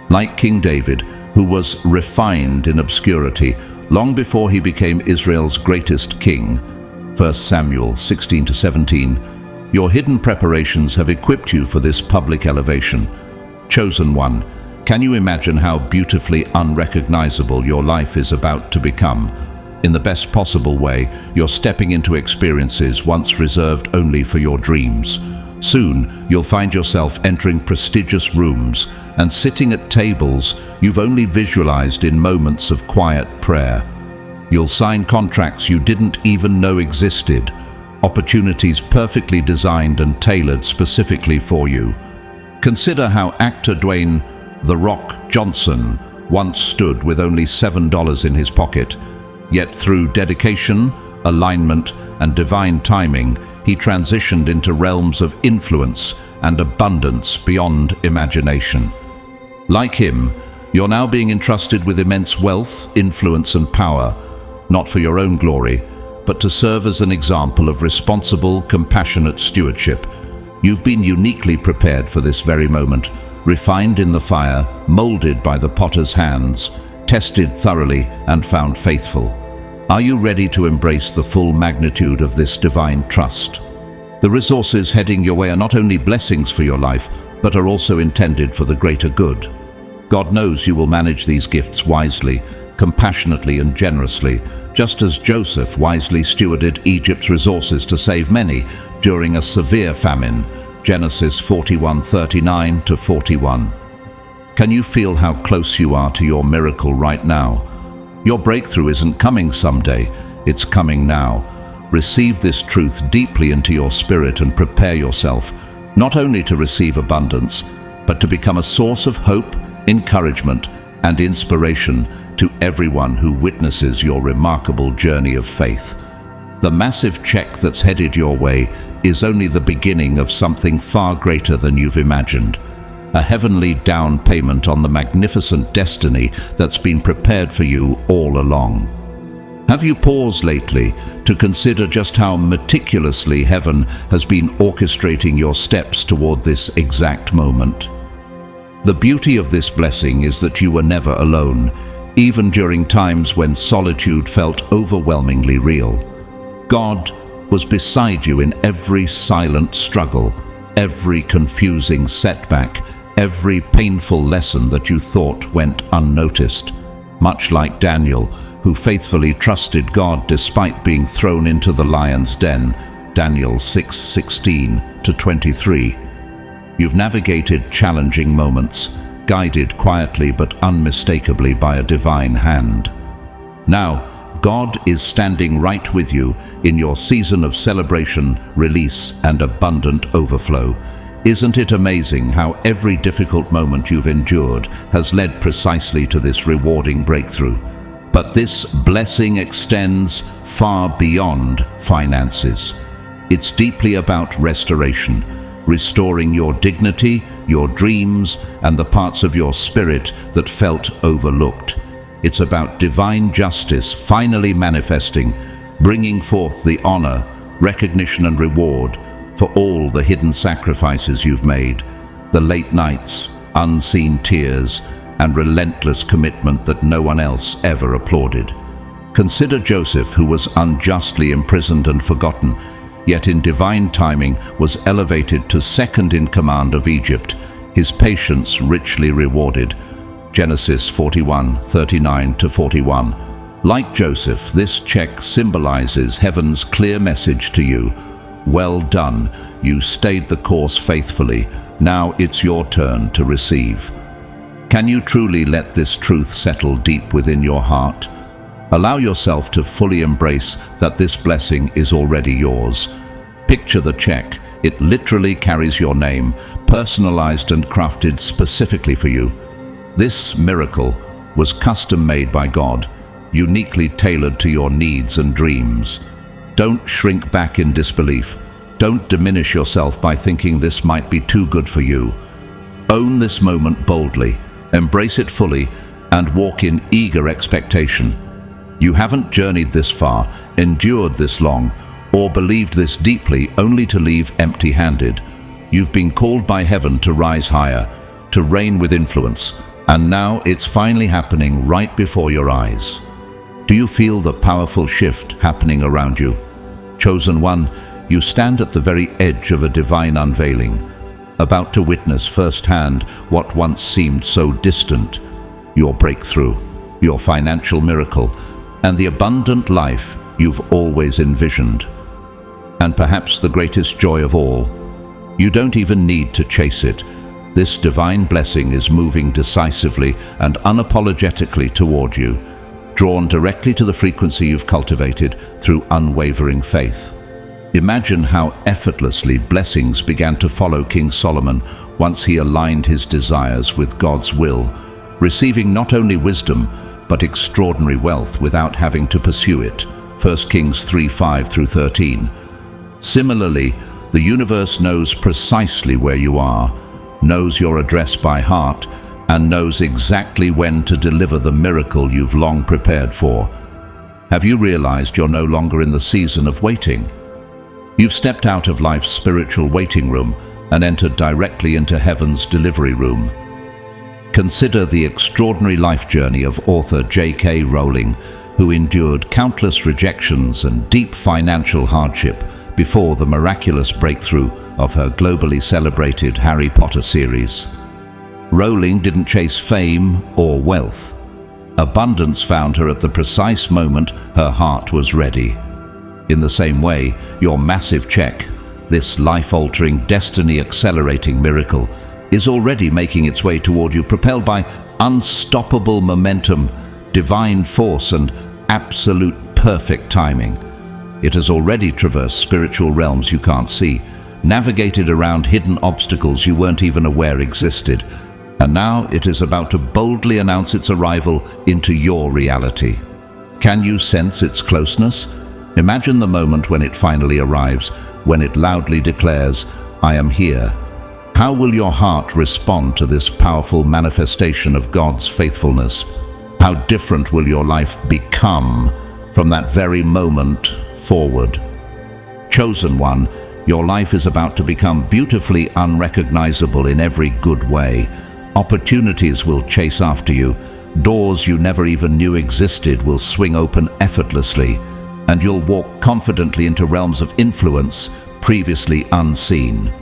Like King David, who was refined in obscurity long before he became Israel's greatest king, 1 Samuel 16-17, your hidden preparations have equipped you for this public elevation. Chosen one, can you imagine how beautifully unrecognizable your life is about to become? In the best possible way, you're stepping into experiences once reserved only for your dreams. Soon, you'll find yourself entering prestigious rooms and sitting at tables you've only visualized in moments of quiet prayer. You'll sign contracts you didn't even know existed, opportunities perfectly designed and tailored specifically for you. Consider how actor Dwayne "The Rock" Johnson once stood with only $7 in his pocket, yet through dedication, alignment, and divine timing, he transitioned into realms of influence and abundance beyond imagination. Like him, you're now being entrusted with immense wealth, influence, and power, not for your own glory, but to serve as an example of responsible, compassionate stewardship. You've been uniquely prepared for this very moment, refined in the fire, molded by the potter's hands, tested thoroughly, and found faithful. Are you ready to embrace the full magnitude of this divine trust? The resources heading your way are not only blessings for your life, but are also intended for the greater good. God knows you will manage these gifts wisely, compassionately, and generously, just as Joseph wisely stewarded Egypt's resources to save many during a severe famine, Genesis 41:39-41. Can you feel how close you are to your miracle right now? Your breakthrough isn't coming someday, it's coming now. Receive this truth deeply into your spirit and prepare yourself, not only to receive abundance, but to become a source of hope, encouragement, and inspiration to everyone who witnesses your remarkable journey of faith. The massive check that's headed your way is only the beginning of something far greater than you've imagined. A heavenly down payment on the magnificent destiny that's been prepared for you all along. Have you paused lately to consider just how meticulously heaven has been orchestrating your steps toward this exact moment? The beauty of this blessing is that you were never alone, even during times when solitude felt overwhelmingly real. God was beside you in every silent struggle, every confusing setback, every painful lesson that you thought went unnoticed. Much like Daniel, who faithfully trusted God despite being thrown into the lion's den, Daniel 6:16-23. You've navigated challenging moments, guided quietly but unmistakably by a divine hand. Now, God is standing right with you in your season of celebration, release, and abundant overflow. Isn't it amazing how every difficult moment you've endured has led precisely to this rewarding breakthrough? But this blessing extends far beyond finances. It's deeply about restoration, restoring your dignity, your dreams, and the parts of your spirit that felt overlooked. It's about divine justice finally manifesting, bringing forth the honor, recognition, and reward for all the hidden sacrifices you've made, the late nights, unseen tears, and relentless commitment that no one else ever applauded. Consider Joseph, who was unjustly imprisoned and forgotten, yet in divine timing was elevated to second in command of Egypt, his patience richly rewarded. Genesis 41:39-41. Like Joseph, this check symbolizes heaven's clear message to you. Well done, you stayed the course faithfully. Now it's your turn to receive. Can you truly let this truth settle deep within your heart? Allow yourself to fully embrace that this blessing is already yours. Picture the check. It literally carries your name, personalized and crafted specifically for you. This miracle was custom-made by God, uniquely tailored to your needs and dreams. Don't shrink back in disbelief. Don't diminish yourself by thinking this might be too good for you. Own this moment boldly, embrace it fully, and walk in eager expectation. You haven't journeyed this far, endured this long, or believed this deeply only to leave empty-handed. You've been called by heaven to rise higher, to reign with influence, and now it's finally happening right before your eyes. Do you feel the powerful shift happening around you? Chosen one, you stand at the very edge of a divine unveiling, about to witness firsthand what once seemed so distant: your breakthrough, your financial miracle, and the abundant life you've always envisioned. And perhaps the greatest joy of all, you don't even need to chase it. This divine blessing is moving decisively and unapologetically toward you, drawn directly to the frequency you've cultivated through unwavering faith. Imagine how effortlessly blessings began to follow King Solomon once he aligned his desires with God's will, receiving not only wisdom, but extraordinary wealth without having to pursue it. 1 Kings 3:5-13. Similarly, the universe knows precisely where you are, knows your address by heart, and knows exactly when to deliver the miracle you've long prepared for. Have you realized you're no longer in the season of waiting? You've stepped out of life's spiritual waiting room and entered directly into heaven's delivery room. Consider the extraordinary life journey of author J.K. Rowling, who endured countless rejections and deep financial hardship before the miraculous breakthrough of her globally celebrated Harry Potter series. Rowling didn't chase fame or wealth. Abundance found her at the precise moment her heart was ready. In the same way, your massive check, this life-altering, destiny-accelerating miracle, is already making its way toward you, propelled by unstoppable momentum, divine force, and absolute perfect timing. It has already traversed spiritual realms you can't see, navigated around hidden obstacles you weren't even aware existed, and now it is about to boldly announce its arrival into your reality. Can you sense its closeness? Imagine the moment when it finally arrives, when it loudly declares, "I am here." How will your heart respond to this powerful manifestation of God's faithfulness? How different will your life become from that very moment forward? Chosen one, your life is about to become beautifully unrecognizable in every good way. Opportunities will chase after you. Doors you never even knew existed will swing open effortlessly, and you'll walk confidently into realms of influence previously unseen.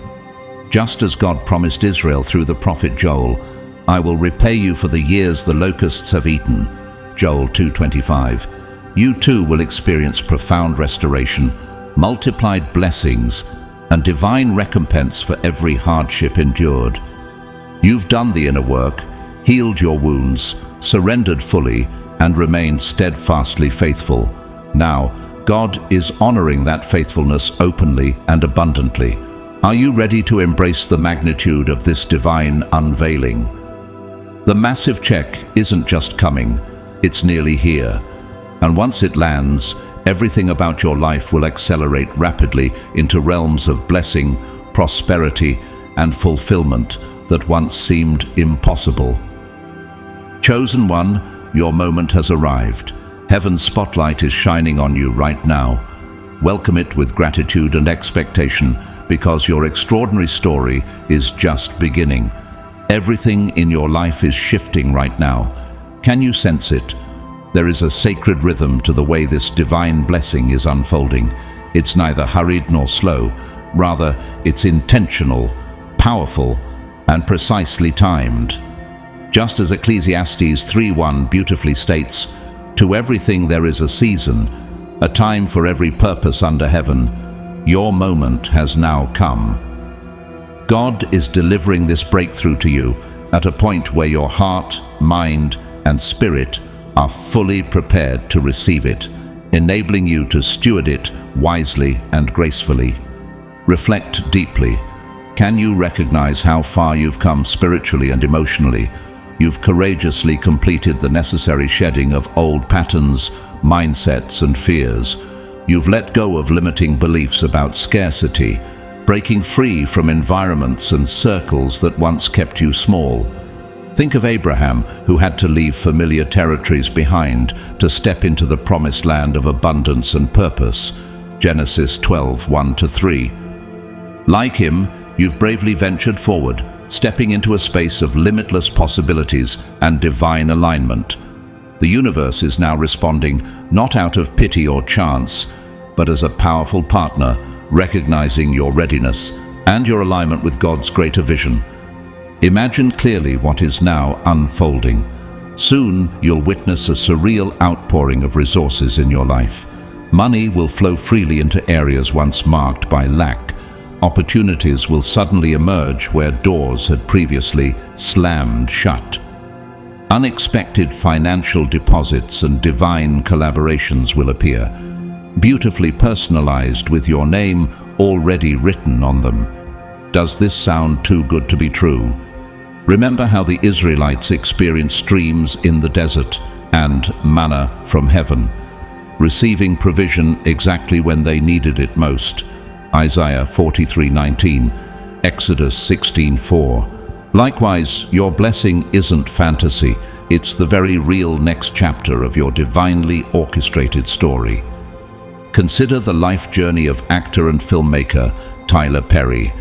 Just as God promised Israel through the prophet Joel, "I will repay you for the years the locusts have eaten." Joel 2:25. You too will experience profound restoration, multiplied blessings, and divine recompense for every hardship endured. You've done the inner work, healed your wounds, surrendered fully, and remained steadfastly faithful. Now, God is honoring that faithfulness openly and abundantly. Are you ready to embrace the magnitude of this divine unveiling? The massive check isn't just coming, it's nearly here. And once it lands, everything about your life will accelerate rapidly into realms of blessing, prosperity, and fulfillment that once seemed impossible. Chosen one, your moment has arrived. Heaven's spotlight is shining on you right now. Welcome it with gratitude and expectation, because your extraordinary story is just beginning. Everything in your life is shifting right now. Can you sense it? There is a sacred rhythm to the way this divine blessing is unfolding. It's neither hurried nor slow. Rather, it's intentional, powerful, and precisely timed. Just as Ecclesiastes 3:1 beautifully states, "To everything there is a season, a time for every purpose under heaven. Your moment has now come." God is delivering this breakthrough to you at a point where your heart, mind, and spirit are fully prepared to receive it, enabling you to steward it wisely and gracefully. Reflect deeply. Can you recognize how far you've come spiritually and emotionally? You've courageously completed the necessary shedding of old patterns, mindsets, and fears. You've let go of limiting beliefs about scarcity, breaking free from environments and circles that once kept you small. Think of Abraham, who had to leave familiar territories behind to step into the promised land of abundance and purpose. Genesis 12:1-3. Like him, you've bravely ventured forward, stepping into a space of limitless possibilities and divine alignment. The universe is now responding not out of pity or chance, but as a powerful partner, recognizing your readiness and your alignment with God's greater vision. Imagine clearly what is now unfolding. Soon you'll witness a surreal outpouring of resources in your life. Money will flow freely into areas once marked by lack. Opportunities will suddenly emerge where doors had previously slammed shut. Unexpected financial deposits and divine collaborations will appear, beautifully personalized with your name already written on them. Does this sound too good to be true? Remember how the Israelites experienced streams in the desert and manna from heaven, receiving provision exactly when they needed it most. Isaiah 43:19, Exodus 16:4. Likewise, your blessing isn't fantasy. It's the very real next chapter of your divinely orchestrated story. Consider the life journey of actor and filmmaker Tyler Perry.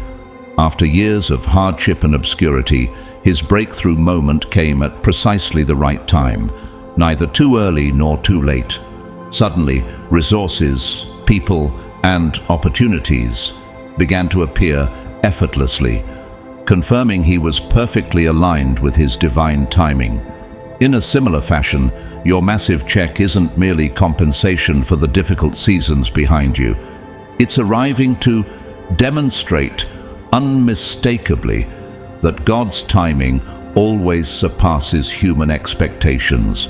After years of hardship and obscurity, his breakthrough moment came at precisely the right time, neither too early nor too late. Suddenly, resources, people, and opportunities began to appear effortlessly, confirming he was perfectly aligned with his divine timing. In a similar fashion, your massive check isn't merely compensation for the difficult seasons behind you. It's arriving to demonstrate unmistakably that God's timing always surpasses human expectations.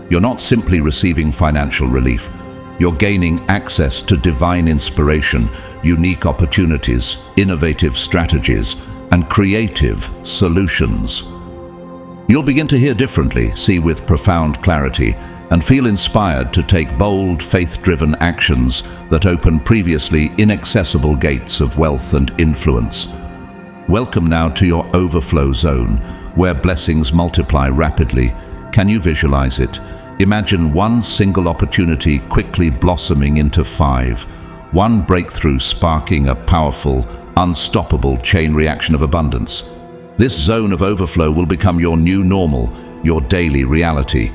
You're not simply receiving financial relief. You're gaining access to divine inspiration, unique opportunities, innovative strategies, and creative solutions. You'll begin to hear differently, see with profound clarity, and feel inspired to take bold, faith-driven actions that open previously inaccessible gates of wealth and influence. Welcome now to your overflow zone, where blessings multiply rapidly. Can you visualize it? Imagine one single opportunity quickly blossoming into 5, one breakthrough sparking a powerful, unstoppable chain reaction of abundance. This zone of overflow will become your new normal, your daily reality.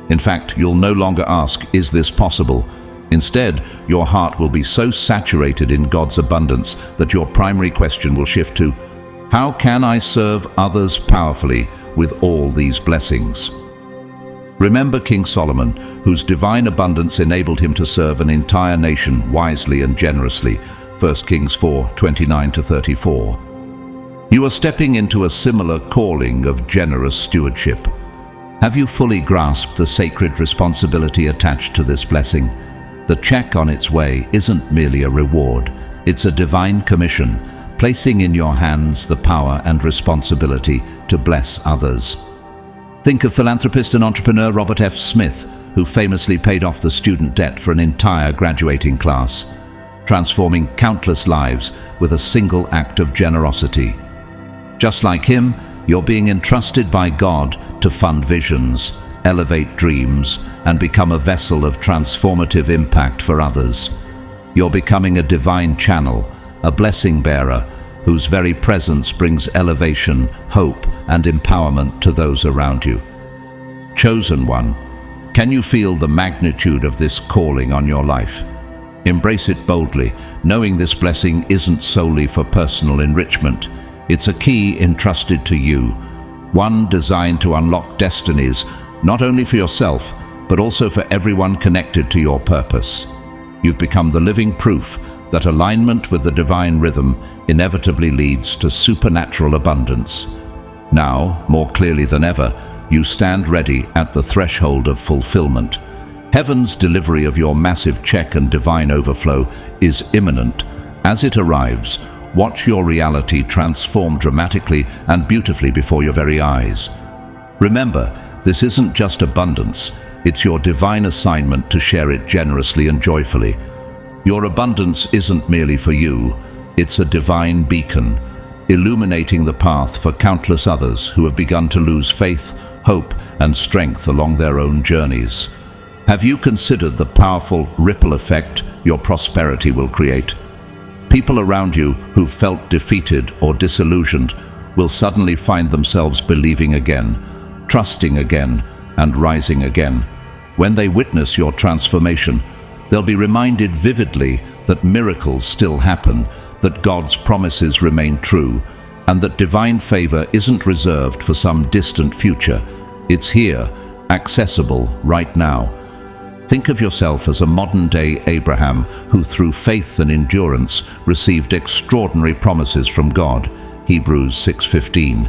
In fact, you'll no longer ask, "Is this possible?" Instead, your heart will be so saturated in God's abundance that your primary question will shift to, "How can I serve others powerfully with all these blessings?" Remember King Solomon, whose divine abundance enabled him to serve an entire nation wisely and generously. 1 Kings 4:29-34. You are stepping into a similar calling of generous stewardship. Have you fully grasped the sacred responsibility attached to this blessing? The check on its way isn't merely a reward. It's a divine commission, placing in your hands the power and responsibility to bless others. Think of philanthropist and entrepreneur Robert F. Smith, who famously paid off the student debt for an entire graduating class, transforming countless lives with a single act of generosity. Just like him, you're being entrusted by God to fund visions, elevate dreams, and become a vessel of transformative impact for others. You're becoming a divine channel, a blessing bearer, whose very presence brings elevation, hope, and empowerment to those around you. Chosen one, can you feel the magnitude of this calling on your life? Embrace it boldly, knowing this blessing isn't solely for personal enrichment. It's a key entrusted to you, one designed to unlock destinies, not only for yourself, but also for everyone connected to your purpose. You've become the living proof that alignment with the divine rhythm inevitably leads to supernatural abundance. Now, more clearly than ever, you stand ready at the threshold of fulfillment. Heaven's delivery of your massive check and divine overflow is imminent. As it arrives, watch your reality transform dramatically and beautifully before your very eyes. Remember, this isn't just abundance, it's your divine assignment to share it generously and joyfully. Your abundance isn't merely for you, it's a divine beacon, illuminating the path for countless others who have begun to lose faith, hope, and strength along their own journeys. Have you considered the powerful ripple effect your prosperity will create? People around you who've felt defeated or disillusioned will suddenly find themselves believing again, trusting again, and rising again. When they witness your transformation, they'll be reminded vividly that miracles still happen, that God's promises remain true, and that divine favor isn't reserved for some distant future. It's here, accessible right now. Think of yourself as a modern-day Abraham who through faith and endurance received extraordinary promises from God. Hebrews 6:15.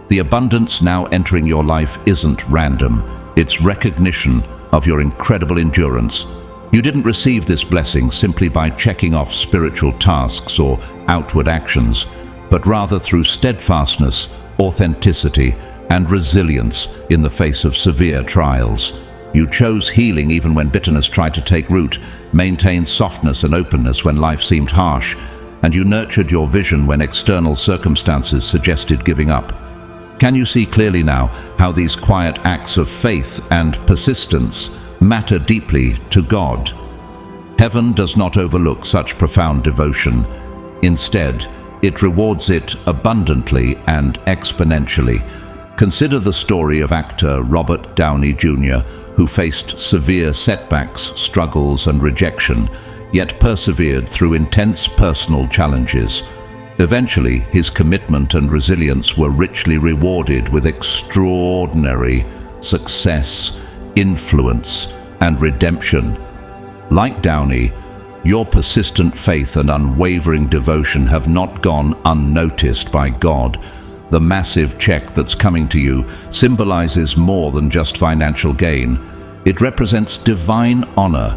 The abundance now entering your life isn't random. It's recognition of your incredible endurance. You didn't receive this blessing simply by checking off spiritual tasks or outward actions, but rather through steadfastness, authenticity, and resilience in the face of severe trials. You chose healing even when bitterness tried to take root, maintained softness and openness when life seemed harsh, and you nurtured your vision when external circumstances suggested giving up. Can you see clearly now how these quiet acts of faith and persistence matter deeply to God? Heaven does not overlook such profound devotion. Instead, it rewards it abundantly and exponentially. Consider the story of actor Robert Downey Jr., who faced severe setbacks, struggles, and rejection, yet persevered through intense personal challenges. Eventually, his commitment and resilience were richly rewarded with extraordinary success, influence, and redemption. Like Downey, your persistent faith and unwavering devotion have not gone unnoticed by God. The massive check that's coming to you symbolizes more than just financial gain. It represents divine honor,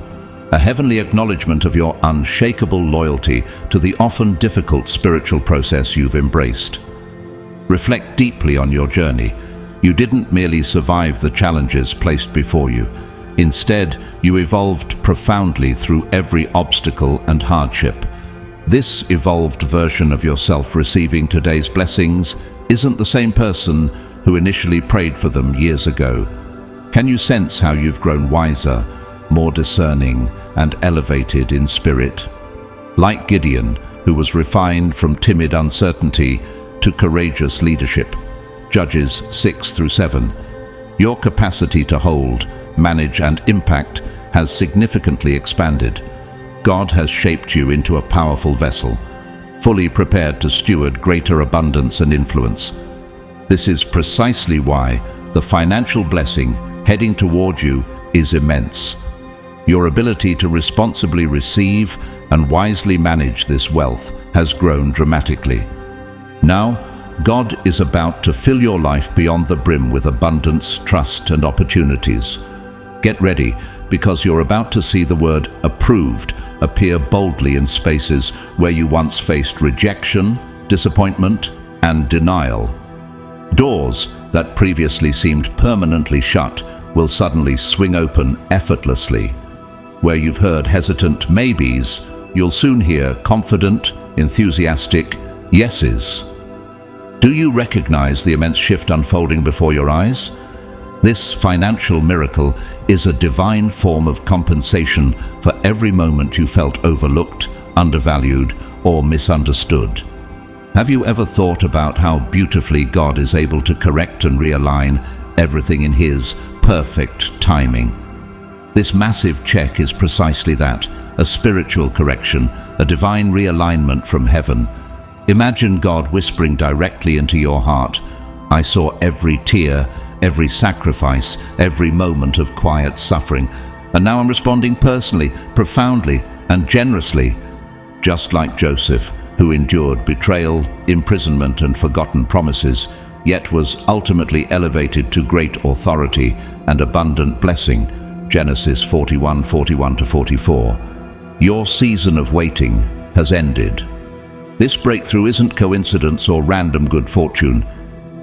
a heavenly acknowledgement of your unshakable loyalty to the often difficult spiritual process you've embraced. Reflect deeply on your journey. You didn't merely survive the challenges placed before you. Instead, you evolved profoundly through every obstacle and hardship. This evolved version of yourself receiving today's blessings isn't the same person who initially prayed for them years ago. Can you sense how you've grown wiser, more discerning, and elevated in spirit? Like Gideon, who was refined from timid uncertainty to courageous leadership. Judges 6-7. Your capacity to hold, manage, and impact has significantly expanded. God has shaped you into a powerful vessel, fully prepared to steward greater abundance and influence. This is precisely why the financial blessing heading toward you is immense. Your ability to responsibly receive and wisely manage this wealth has grown dramatically. Now, God is about to fill your life beyond the brim with abundance, trust, and opportunities. Get ready, because you're about to see the word approved appear boldly in spaces where you once faced rejection, disappointment, and denial. Doors that previously seemed permanently shut will suddenly swing open effortlessly. Where you've heard hesitant maybes, you'll soon hear confident, enthusiastic yeses. Do you recognize the immense shift unfolding before your eyes? This financial miracle is a divine form of compensation for every moment you felt overlooked, undervalued, or misunderstood. Have you ever thought about how beautifully God is able to correct and realign everything in His perfect timing? This massive check is precisely that, a spiritual correction, a divine realignment from heaven. Imagine God whispering directly into your heart, "I saw every tear, every sacrifice, every moment of quiet suffering, and now I'm responding personally, profoundly, and generously." Just like Joseph, who endured betrayal, imprisonment, and forgotten promises, yet was ultimately elevated to great authority and abundant blessing. Genesis 41:41-44. Your season of waiting has ended. This breakthrough isn't coincidence or random good fortune.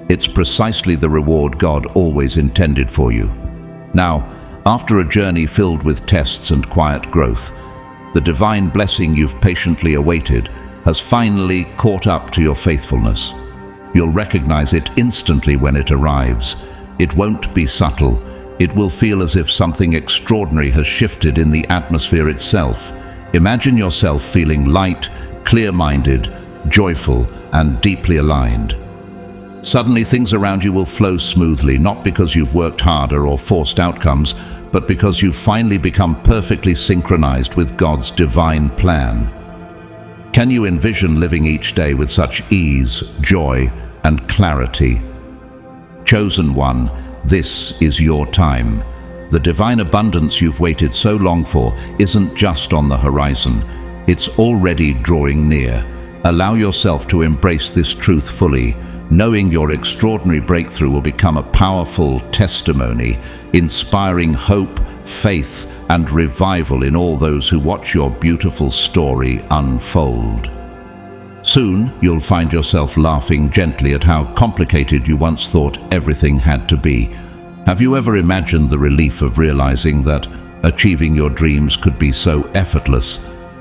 It's precisely the reward God always intended for you. Now, after a journey filled with tests and quiet growth, the divine blessing you've patiently awaited has finally caught up to your faithfulness. You'll recognize it instantly when it arrives. It won't be subtle. It will feel as if something extraordinary has shifted in the atmosphere itself. Imagine yourself feeling light, clear-minded, joyful, and deeply aligned. Suddenly, things around you will flow smoothly, not because you've worked harder or forced outcomes, but because you've finally become perfectly synchronized with God's divine plan. Can you envision living each day with such ease, joy, and clarity? Chosen one, this is your time. The divine abundance you've waited so long for isn't just on the horizon. It's already drawing near. Allow yourself to embrace this truth fully, knowing your extraordinary breakthrough will become a powerful testimony, inspiring hope, faith, and revival in all those who watch your beautiful story unfold. Soon, you'll find yourself laughing gently at how complicated you once thought everything had to be. Have you ever imagined the relief of realizing that achieving your dreams could be so effortless?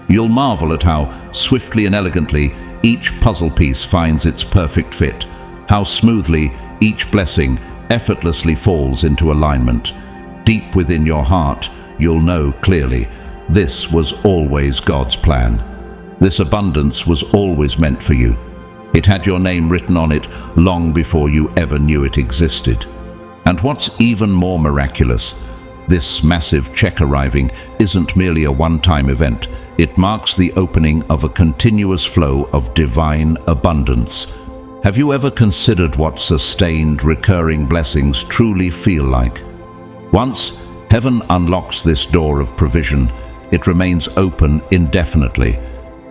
You'll marvel at how swiftly and elegantly each puzzle piece finds its perfect fit, how smoothly each blessing effortlessly falls into alignment. Deep within your heart, you'll know clearly, this was always God's plan. This abundance was always meant for you. It had your name written on it long before you ever knew it existed. And what's even more miraculous, this massive check arriving isn't merely a one-time event. It marks the opening of a continuous flow of divine abundance. Have you ever considered what sustained, recurring blessings truly feel like? Once heaven unlocks this door of provision, it remains open indefinitely,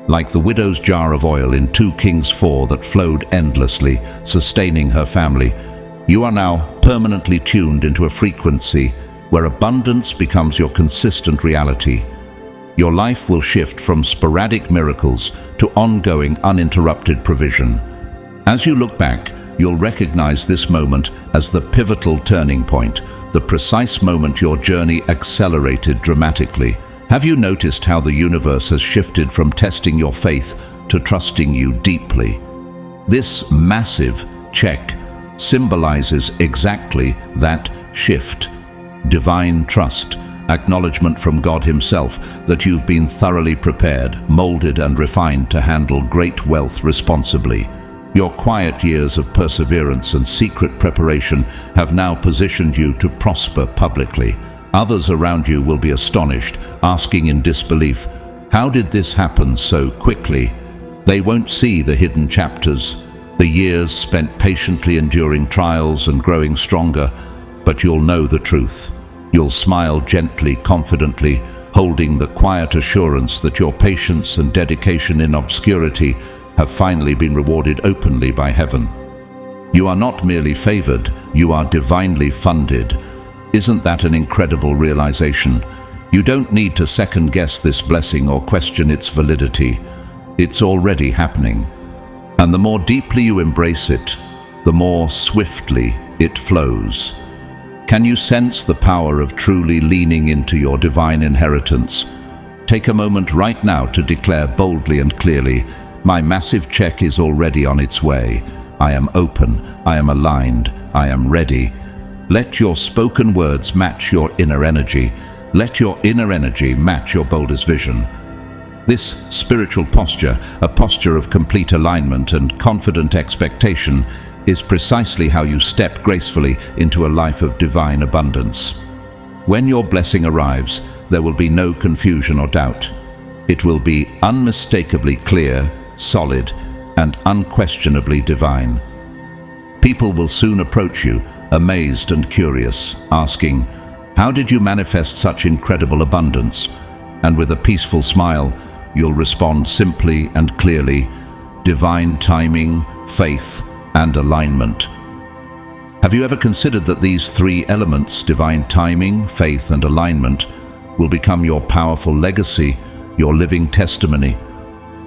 like the widow's jar of oil in 2 Kings 4 that flowed endlessly, sustaining her family. You are now permanently tuned into a frequency where abundance becomes your consistent reality. Your life will shift from sporadic miracles to ongoing, uninterrupted provision. As you look back, you'll recognize this moment as the pivotal turning point, the precise moment your journey accelerated dramatically. Have you noticed how the universe has shifted from testing your faith to trusting you deeply? This massive check symbolizes exactly that shift. Divine trust, acknowledgement from God Himself that you've been thoroughly prepared, molded and refined to handle great wealth responsibly. Your quiet years of perseverance and secret preparation have now positioned you to prosper publicly. Others around you will be astonished, asking in disbelief, "How did this happen so quickly?" They won't see the hidden chapters, the years spent patiently enduring trials and growing stronger, but you'll know the truth. You'll smile gently, confidently, holding the quiet assurance that your patience and dedication in obscurity have finally been rewarded openly by heaven. You are not merely favored, you are divinely funded. Isn't that an incredible realization? You don't need to second-guess this blessing or question its validity. It's already happening. And the more deeply you embrace it, the more swiftly it flows. Can you sense the power of truly leaning into your divine inheritance? Take a moment right now to declare boldly and clearly, "My massive check is already on its way. I am open, I am aligned, I am ready." Let your spoken words match your inner energy. Let your inner energy match your boldest vision. This spiritual posture, a posture of complete alignment and confident expectation, is precisely how you step gracefully into a life of divine abundance. When your blessing arrives, there will be no confusion or doubt. It will be unmistakably clear, solid, and unquestionably divine. People will soon approach you, amazed and curious, asking, "How did you manifest such incredible abundance?" And with a peaceful smile, you'll respond simply and clearly, "Divine timing, faith, and alignment." Have you ever considered that these three elements, divine timing, faith, and alignment, will become your powerful legacy, your living testimony?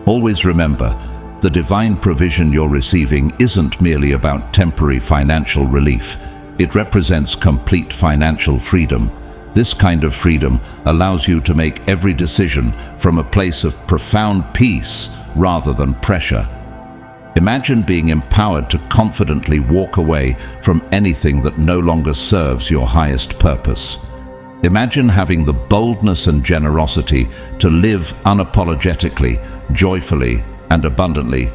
Always remember, the divine provision you're receiving isn't merely about temporary financial relief. It represents complete financial freedom. This kind of freedom allows you to make every decision from a place of profound peace rather than pressure. Imagine being empowered to confidently walk away from anything that no longer serves your highest purpose. Imagine having the boldness and generosity to live unapologetically, joyfully, and abundantly,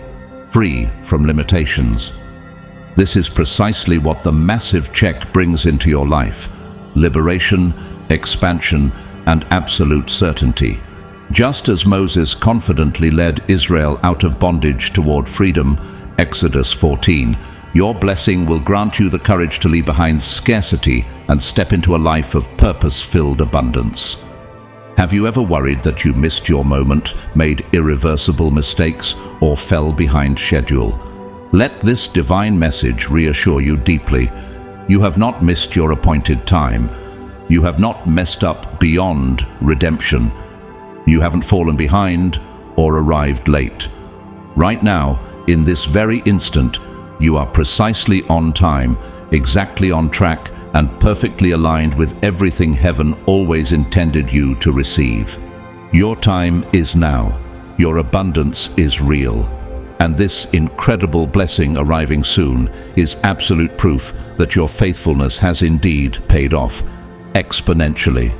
free from limitations. This is precisely what the massive check brings into your life: liberation, expansion, and absolute certainty. Just as Moses confidently led Israel out of bondage toward freedom, Exodus 14, your blessing will grant you the courage to leave behind scarcity and step into a life of purpose-filled abundance. Have you ever worried that you missed your moment, made irreversible mistakes, or fell behind schedule? Let this divine message reassure you deeply. You have not missed your appointed time. You have not messed up beyond redemption. You haven't fallen behind or arrived late. Right now, in this very instant, you are precisely on time, exactly on track, and perfectly aligned with everything heaven always intended you to receive. Your time is now. Your abundance is real. And this incredible blessing arriving soon is absolute proof that your faithfulness has indeed paid off, exponentially.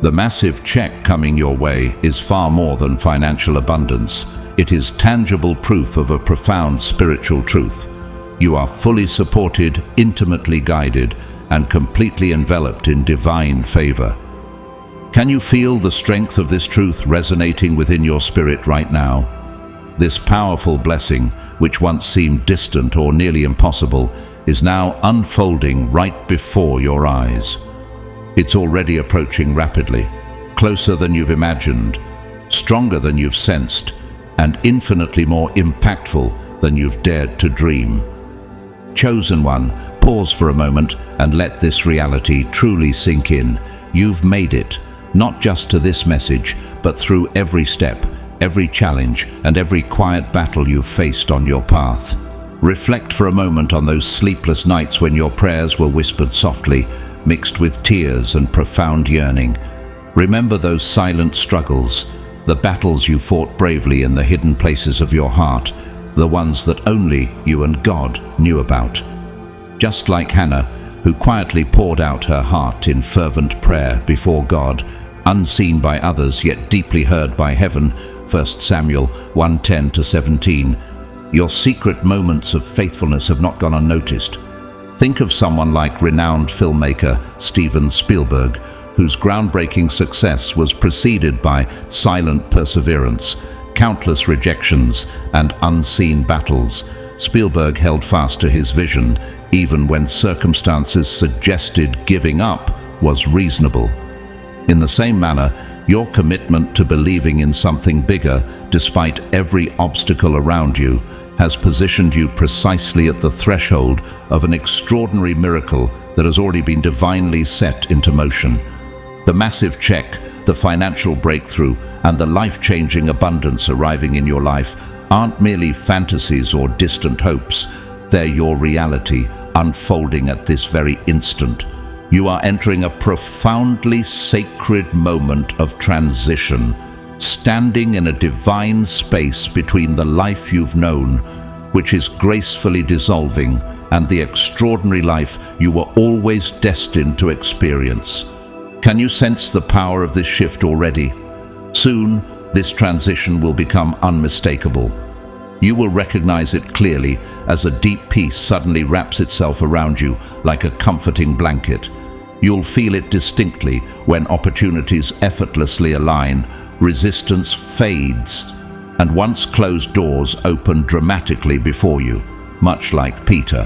The massive check coming your way is far more than financial abundance. It is tangible proof of a profound spiritual truth. You are fully supported, intimately guided, and completely enveloped in divine favor. Can you feel the strength of this truth resonating within your spirit right now? This powerful blessing, which once seemed distant or nearly impossible, is now unfolding right before your eyes. It's already approaching rapidly, closer than you've imagined, stronger than you've sensed, and infinitely more impactful than you've dared to dream. Chosen one, pause for a moment and let this reality truly sink in. You've made it, not just to this message, but through every step, every challenge, and every quiet battle you've faced on your path. Reflect for a moment on those sleepless nights when your prayers were whispered softly, mixed with tears and profound yearning. Remember those silent struggles, the battles you fought bravely in the hidden places of your heart, the ones that only you and God knew about. Just like Hannah, who quietly poured out her heart in fervent prayer before God, unseen by others yet deeply heard by heaven, 1 Samuel 1:10-17, your secret moments of faithfulness have not gone unnoticed. Think of someone like renowned filmmaker Steven Spielberg, whose groundbreaking success was preceded by silent perseverance, countless rejections, and unseen battles. Spielberg held fast to his vision, even when circumstances suggested giving up was reasonable. In the same manner, your commitment to believing in something bigger, despite every obstacle around you, has positioned you precisely at the threshold of an extraordinary miracle that has already been divinely set into motion. The massive check, the financial breakthrough, and the life-changing abundance arriving in your life aren't merely fantasies or distant hopes. They're your reality, unfolding at this very instant. You are entering a profoundly sacred moment of transition, standing in a divine space between the life you've known, which is gracefully dissolving, and the extraordinary life you were always destined to experience. Can you sense the power of this shift already? Soon, this transition will become unmistakable. You will recognize it clearly as a deep peace suddenly wraps itself around you like a comforting blanket. You'll feel it distinctly when opportunities effortlessly align, resistance fades, and once closed doors open dramatically before you, much like Peter,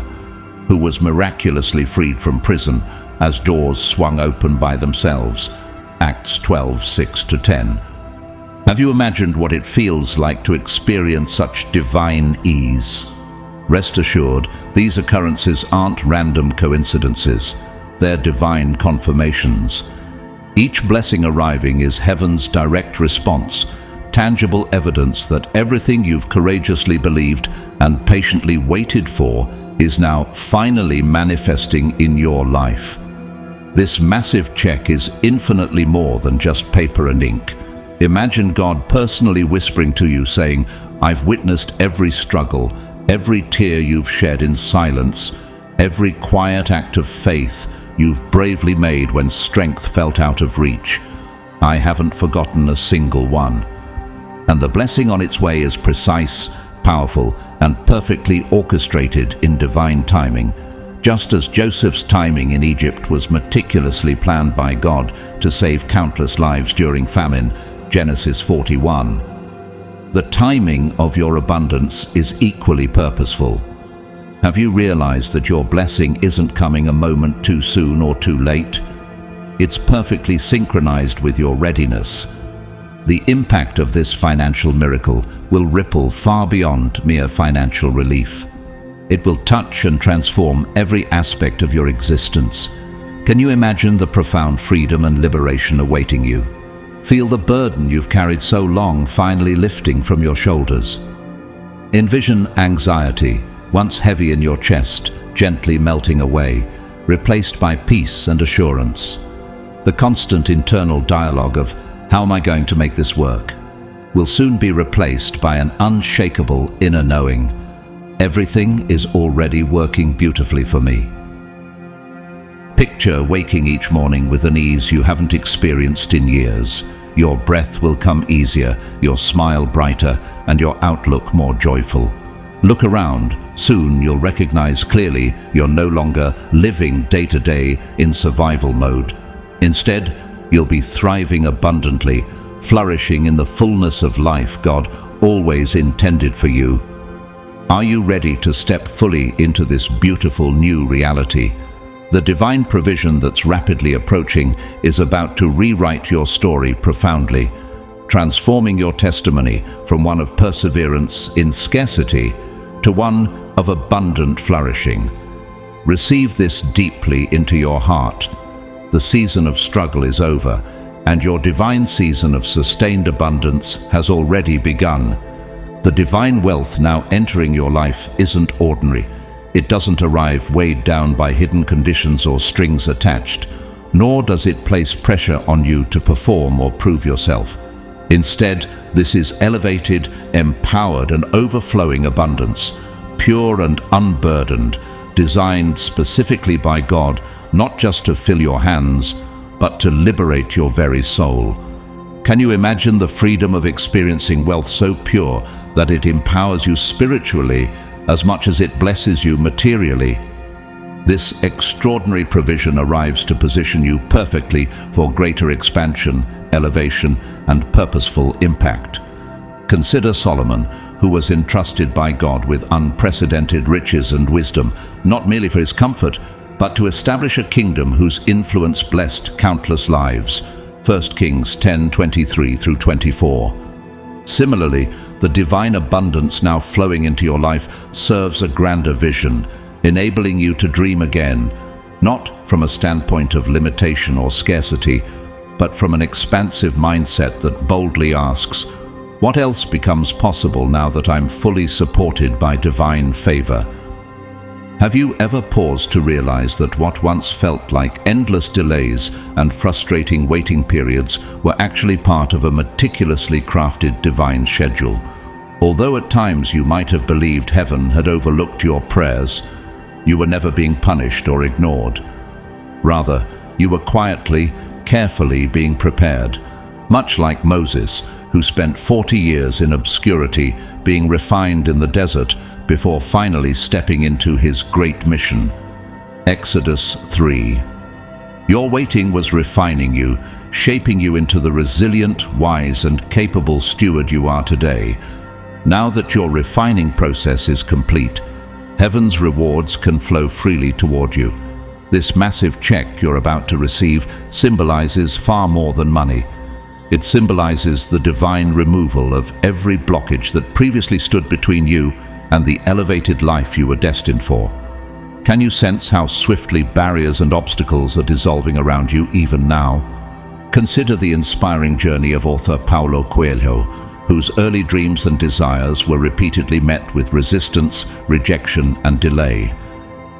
who was miraculously freed from prison as doors swung open by themselves. Acts 12:6-10. Have you imagined what it feels like to experience such divine ease? Rest assured, these occurrences aren't random coincidences. They're divine confirmations. Each blessing arriving is heaven's direct response, tangible evidence that everything you've courageously believed and patiently waited for is now finally manifesting in your life. This massive check is infinitely more than just paper and ink. Imagine God personally whispering to you, saying, "I've witnessed every struggle, every tear you've shed in silence, every quiet act of faith you've bravely made when strength felt out of reach. I haven't forgotten a single one." And the blessing on its way is precise, powerful, and perfectly orchestrated in divine timing, just as Joseph's timing in Egypt was meticulously planned by God to save countless lives during famine, Genesis 41. The timing of your abundance is equally purposeful. Have you realized that your blessing isn't coming a moment too soon or too late? It's perfectly synchronized with your readiness. The impact of this financial miracle will ripple far beyond mere financial relief. It will touch and transform every aspect of your existence. Can you imagine the profound freedom and liberation awaiting you? Feel the burden you've carried so long finally lifting from your shoulders. Envision anxiety, once heavy in your chest, gently melting away, replaced by peace and assurance. The constant internal dialogue of, "How am I going to make this work?" will soon be replaced by an unshakable inner knowing. Everything is already working beautifully for me. Picture waking each morning with an ease you haven't experienced in years. Your breath will come easier, your smile brighter, and your outlook more joyful. Look around. Soon you'll recognize clearly you're no longer living day to day in survival mode. Instead, you'll be thriving abundantly, flourishing in the fullness of life God always intended for you. Are you ready to step fully into this beautiful new reality? The divine provision that's rapidly approaching is about to rewrite your story profoundly, transforming your testimony from one of perseverance in scarcity to one of abundant flourishing. Receive this deeply into your heart. The season of struggle is over, and your divine season of sustained abundance has already begun. The divine wealth now entering your life isn't ordinary. It doesn't arrive weighed down by hidden conditions or strings attached, nor does it place pressure on you to perform or prove yourself. Instead, this is elevated, empowered, and overflowing abundance, pure and unburdened, designed specifically by God, not just to fill your hands, but to liberate your very soul. Can you imagine the freedom of experiencing wealth so pure that it empowers you spiritually as much as it blesses you materially? This extraordinary provision arrives to position you perfectly for greater expansion, elevation, and purposeful impact. Consider Solomon, who was entrusted by God with unprecedented riches and wisdom, not merely for his comfort, but to establish a kingdom whose influence blessed countless lives. 1 Kings 10:23-24. Similarly, the divine abundance now flowing into your life serves a grander vision, enabling you to dream again, not from a standpoint of limitation or scarcity, but from an expansive mindset that boldly asks, what else becomes possible now that I'm fully supported by divine favor? Have you ever paused to realize that what once felt like endless delays and frustrating waiting periods were actually part of a meticulously crafted divine schedule? Although at times you might have believed heaven had overlooked your prayers, you were never being punished or ignored. Rather, you were quietly, carefully being prepared, much like Moses, who spent 40 years in obscurity being refined in the desert before finally stepping into his great mission. Exodus 3. Your waiting was refining you, shaping you into the resilient, wise, and capable steward you are today. Now that your refining process is complete, heaven's rewards can flow freely toward you. This massive check you're about to receive symbolizes far more than money. It symbolizes the divine removal of every blockage that previously stood between you and the elevated life you were destined for. Can you sense how swiftly barriers and obstacles are dissolving around you even now? Consider the inspiring journey of author Paulo Coelho, whose early dreams and desires were repeatedly met with resistance, rejection, and delay.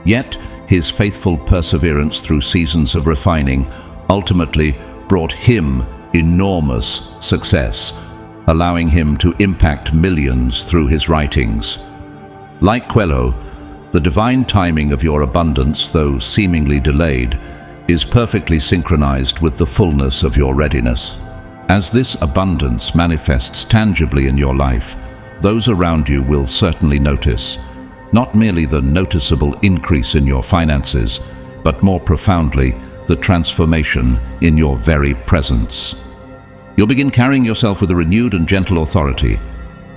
Yet, his faithful perseverance through seasons of refining ultimately brought him enormous success, allowing him to impact millions through his writings. Like Coelho, the divine timing of your abundance, though seemingly delayed, is perfectly synchronized with the fullness of your readiness. As this abundance manifests tangibly in your life, those around you will certainly notice, not merely the noticeable increase in your finances, but more profoundly, the transformation in your very presence. You'll begin carrying yourself with a renewed and gentle authority,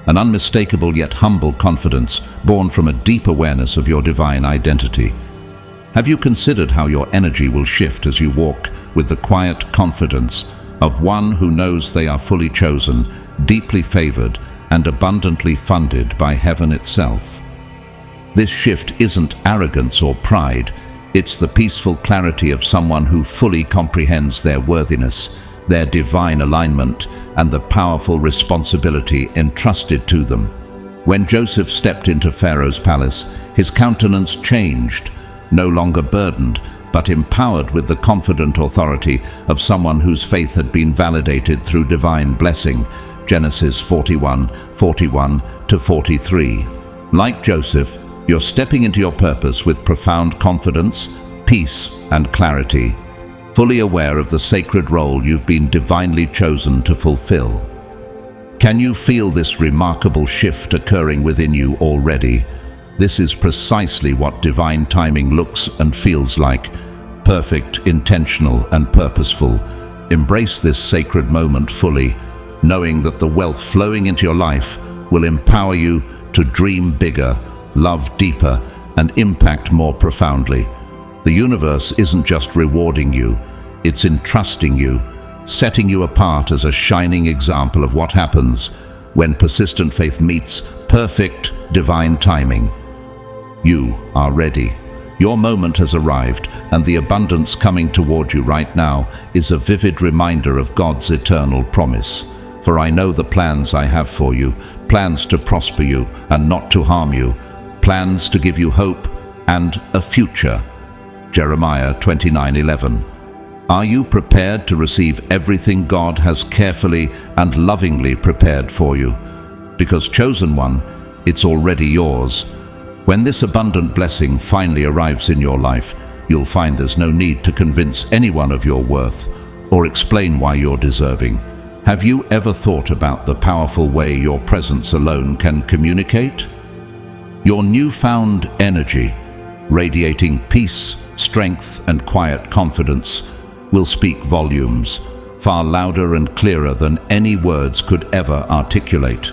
an unmistakable yet humble confidence born from a deep awareness of your divine identity. Have you considered how your energy will shift as you walk with the quiet confidence of one who knows they are fully chosen, deeply favored, and abundantly funded by heaven itself? This shift isn't arrogance or pride, it's the peaceful clarity of someone who fully comprehends their worthiness, their divine alignment, and the powerful responsibility entrusted to them. When Joseph stepped into Pharaoh's palace, his countenance changed, no longer burdened, but empowered with the confident authority of someone whose faith had been validated through divine blessing. Genesis 41:41-43. Like Joseph, you're stepping into your purpose with profound confidence, peace, and clarity, fully aware of the sacred role you've been divinely chosen to fulfill. Can you feel this remarkable shift occurring within you already? This is precisely what divine timing looks and feels like: perfect, intentional, and purposeful. Embrace this sacred moment fully, knowing that the wealth flowing into your life will empower you to dream bigger, love deeper, and impact more profoundly. The universe isn't just rewarding you, it's entrusting you, setting you apart as a shining example of what happens when persistent faith meets perfect divine timing. You are ready. Your moment has arrived, and the abundance coming toward you right now is a vivid reminder of God's eternal promise. For I know the plans I have for you, plans to prosper you and not to harm you, plans to give you hope and a future. Jeremiah 29:11. Are you prepared to receive everything God has carefully and lovingly prepared for you? Because, chosen one, it's already yours. When this abundant blessing finally arrives in your life, you'll find there's no need to convince anyone of your worth or explain why you're deserving. Have you ever thought about the powerful way your presence alone can communicate? Your newfound energy, radiating peace, strength, and quiet confidence, will speak volumes, far louder and clearer than any words could ever articulate.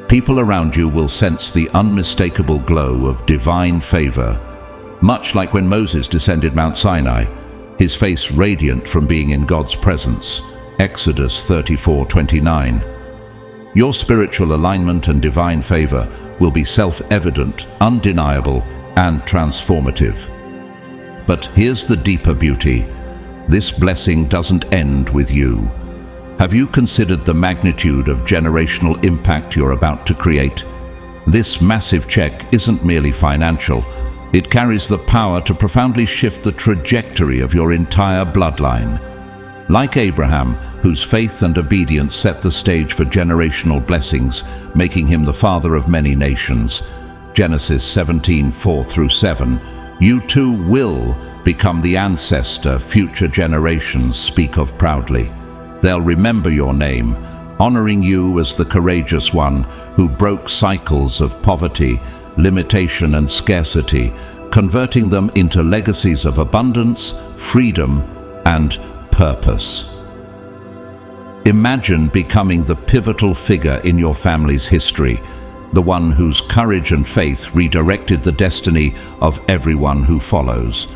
People around you will sense the unmistakable glow of divine favor, much like when Moses descended Mount Sinai, his face radiant from being in God's presence. Exodus 34:29. Your spiritual alignment and divine favor will be self-evident, undeniable, and transformative. But here's the deeper beauty. This blessing doesn't end with you. Have you considered the magnitude of generational impact you're about to create? This massive check isn't merely financial. It carries the power to profoundly shift the trajectory of your entire bloodline. Like Abraham, whose faith and obedience set the stage for generational blessings, making him the father of many nations. Genesis 17:4-7. You too will become the ancestor future generations speak of proudly. They'll remember your name, honoring you as the courageous one who broke cycles of poverty, limitation, and scarcity, converting them into legacies of abundance, freedom, and purpose. Imagine becoming the pivotal figure in your family's history, the one whose courage and faith redirected the destiny of everyone who follows.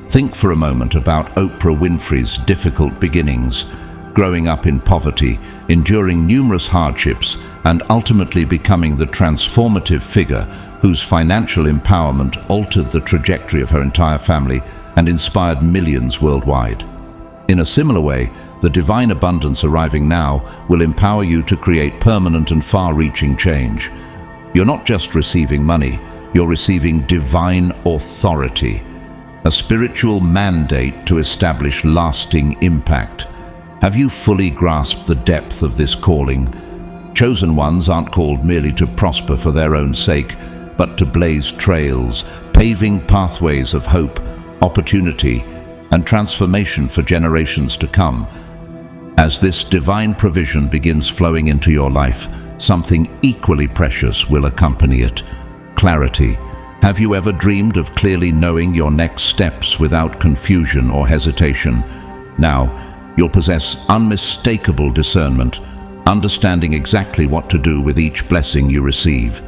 Think for a moment about Oprah Winfrey's difficult beginnings, growing up in poverty, enduring numerous hardships, and ultimately becoming the transformative figure whose financial empowerment altered the trajectory of her entire family and inspired millions worldwide. In a similar way, the divine abundance arriving now will empower you to create permanent and far-reaching change. You're not just receiving money, you're receiving divine authority, a spiritual mandate to establish lasting impact. Have you fully grasped the depth of this calling? Chosen ones aren't called merely to prosper for their own sake, but to blaze trails, paving pathways of hope, opportunity, and transformation for generations to come. As this divine provision begins flowing into your life, something equally precious will accompany it: clarity. Have you ever dreamed of clearly knowing your next steps without confusion or hesitation? Now, you'll possess unmistakable discernment, understanding exactly what to do with each blessing you receive.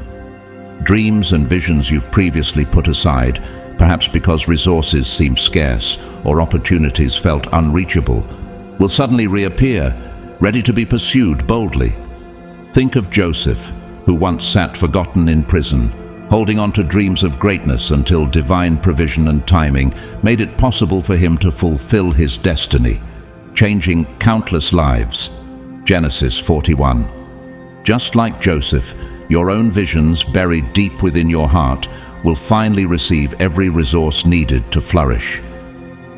Dreams and visions you've previously put aside, perhaps because resources seemed scarce or opportunities felt unreachable, will suddenly reappear, ready to be pursued boldly. Think of Joseph, who once sat forgotten in prison, holding on to dreams of greatness until divine provision and timing made it possible for him to fulfill his destiny, changing countless lives. Genesis 41. Just like Joseph, your own visions buried deep within your heart will finally receive every resource needed to flourish.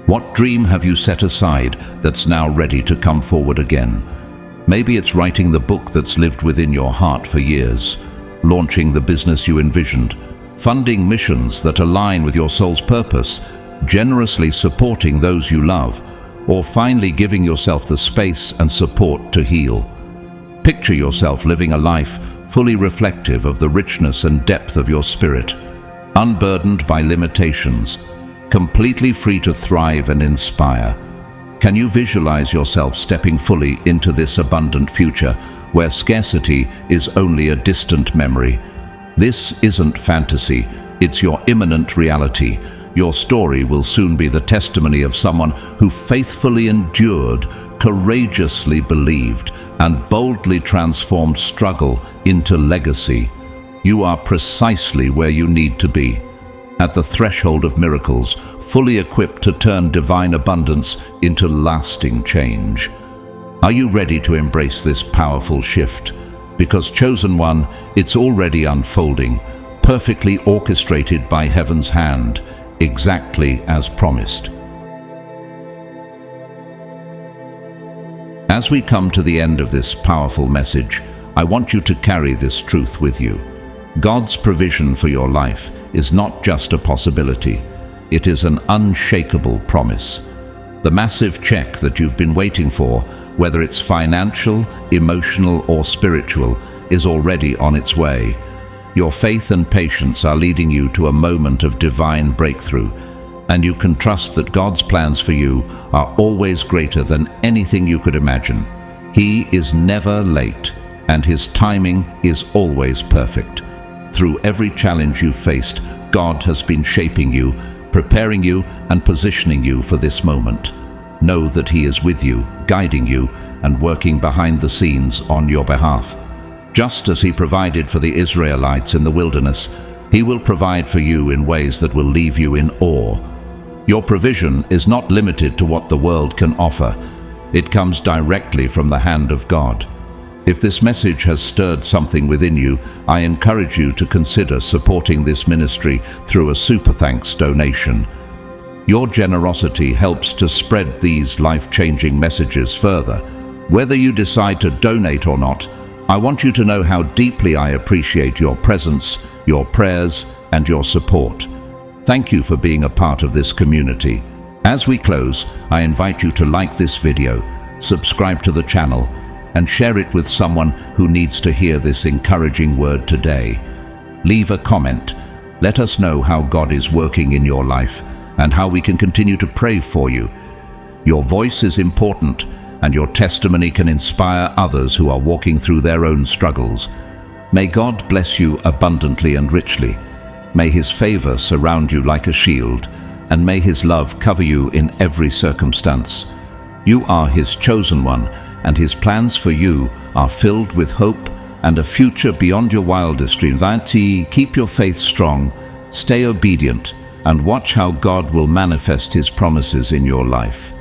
What dream have you set aside that's now ready to come forward again? Maybe it's writing the book that's lived within your heart for years, launching the business you envisioned, funding missions that align with your soul's purpose, generously supporting those you love, or finally giving yourself the space and support to heal. Picture yourself living a life fully reflective of the richness and depth of your spirit, unburdened by limitations, completely free to thrive and inspire. Can you visualize yourself stepping fully into this abundant future where scarcity is only a distant memory? This isn't fantasy, it's your imminent reality. Your story will soon be the testimony of someone who faithfully endured, courageously believed, and boldly transformed struggle into legacy. You are precisely where you need to be, at the threshold of miracles, fully equipped to turn divine abundance into lasting change. Are you ready to embrace this powerful shift? Because, chosen one, it's already unfolding, perfectly orchestrated by heaven's hand, exactly as promised. As we come to the end of this powerful message, I want you to carry this truth with you. God's provision for your life is not just a possibility, it is an unshakable promise. The massive check that you've been waiting for, whether it's financial, emotional, or spiritual, is already on its way. Your faith and patience are leading you to a moment of divine breakthrough, and you can trust that God's plans for you are always greater than anything you could imagine. He is never late, and His timing is always perfect. Through every challenge you've faced, God has been shaping you, preparing you, and positioning you for this moment. Know that He is with you, guiding you, and working behind the scenes on your behalf. Just as He provided for the Israelites in the wilderness, He will provide for you in ways that will leave you in awe. Your provision is not limited to what the world can offer. It comes directly from the hand of God. If this message has stirred something within you, I encourage you to consider supporting this ministry through a Super Thanks donation. Your generosity helps to spread these life-changing messages further. Whether you decide to donate or not, I want you to know how deeply I appreciate your presence, your prayers, and your support. Thank you for being a part of this community. As we close, I invite you to like this video, subscribe to the channel, and share it with someone who needs to hear this encouraging word today. Leave a comment. Let us know how God is working in your life and how we can continue to pray for you. Your voice is important, and your testimony can inspire others who are walking through their own struggles. May God bless you abundantly and richly. May His favor surround you like a shield, and may His love cover you in every circumstance. You are His chosen one, and His plans for you are filled with hope and a future beyond your wildest dreams. Keep your faith strong, stay obedient, and watch how God will manifest His promises in your life.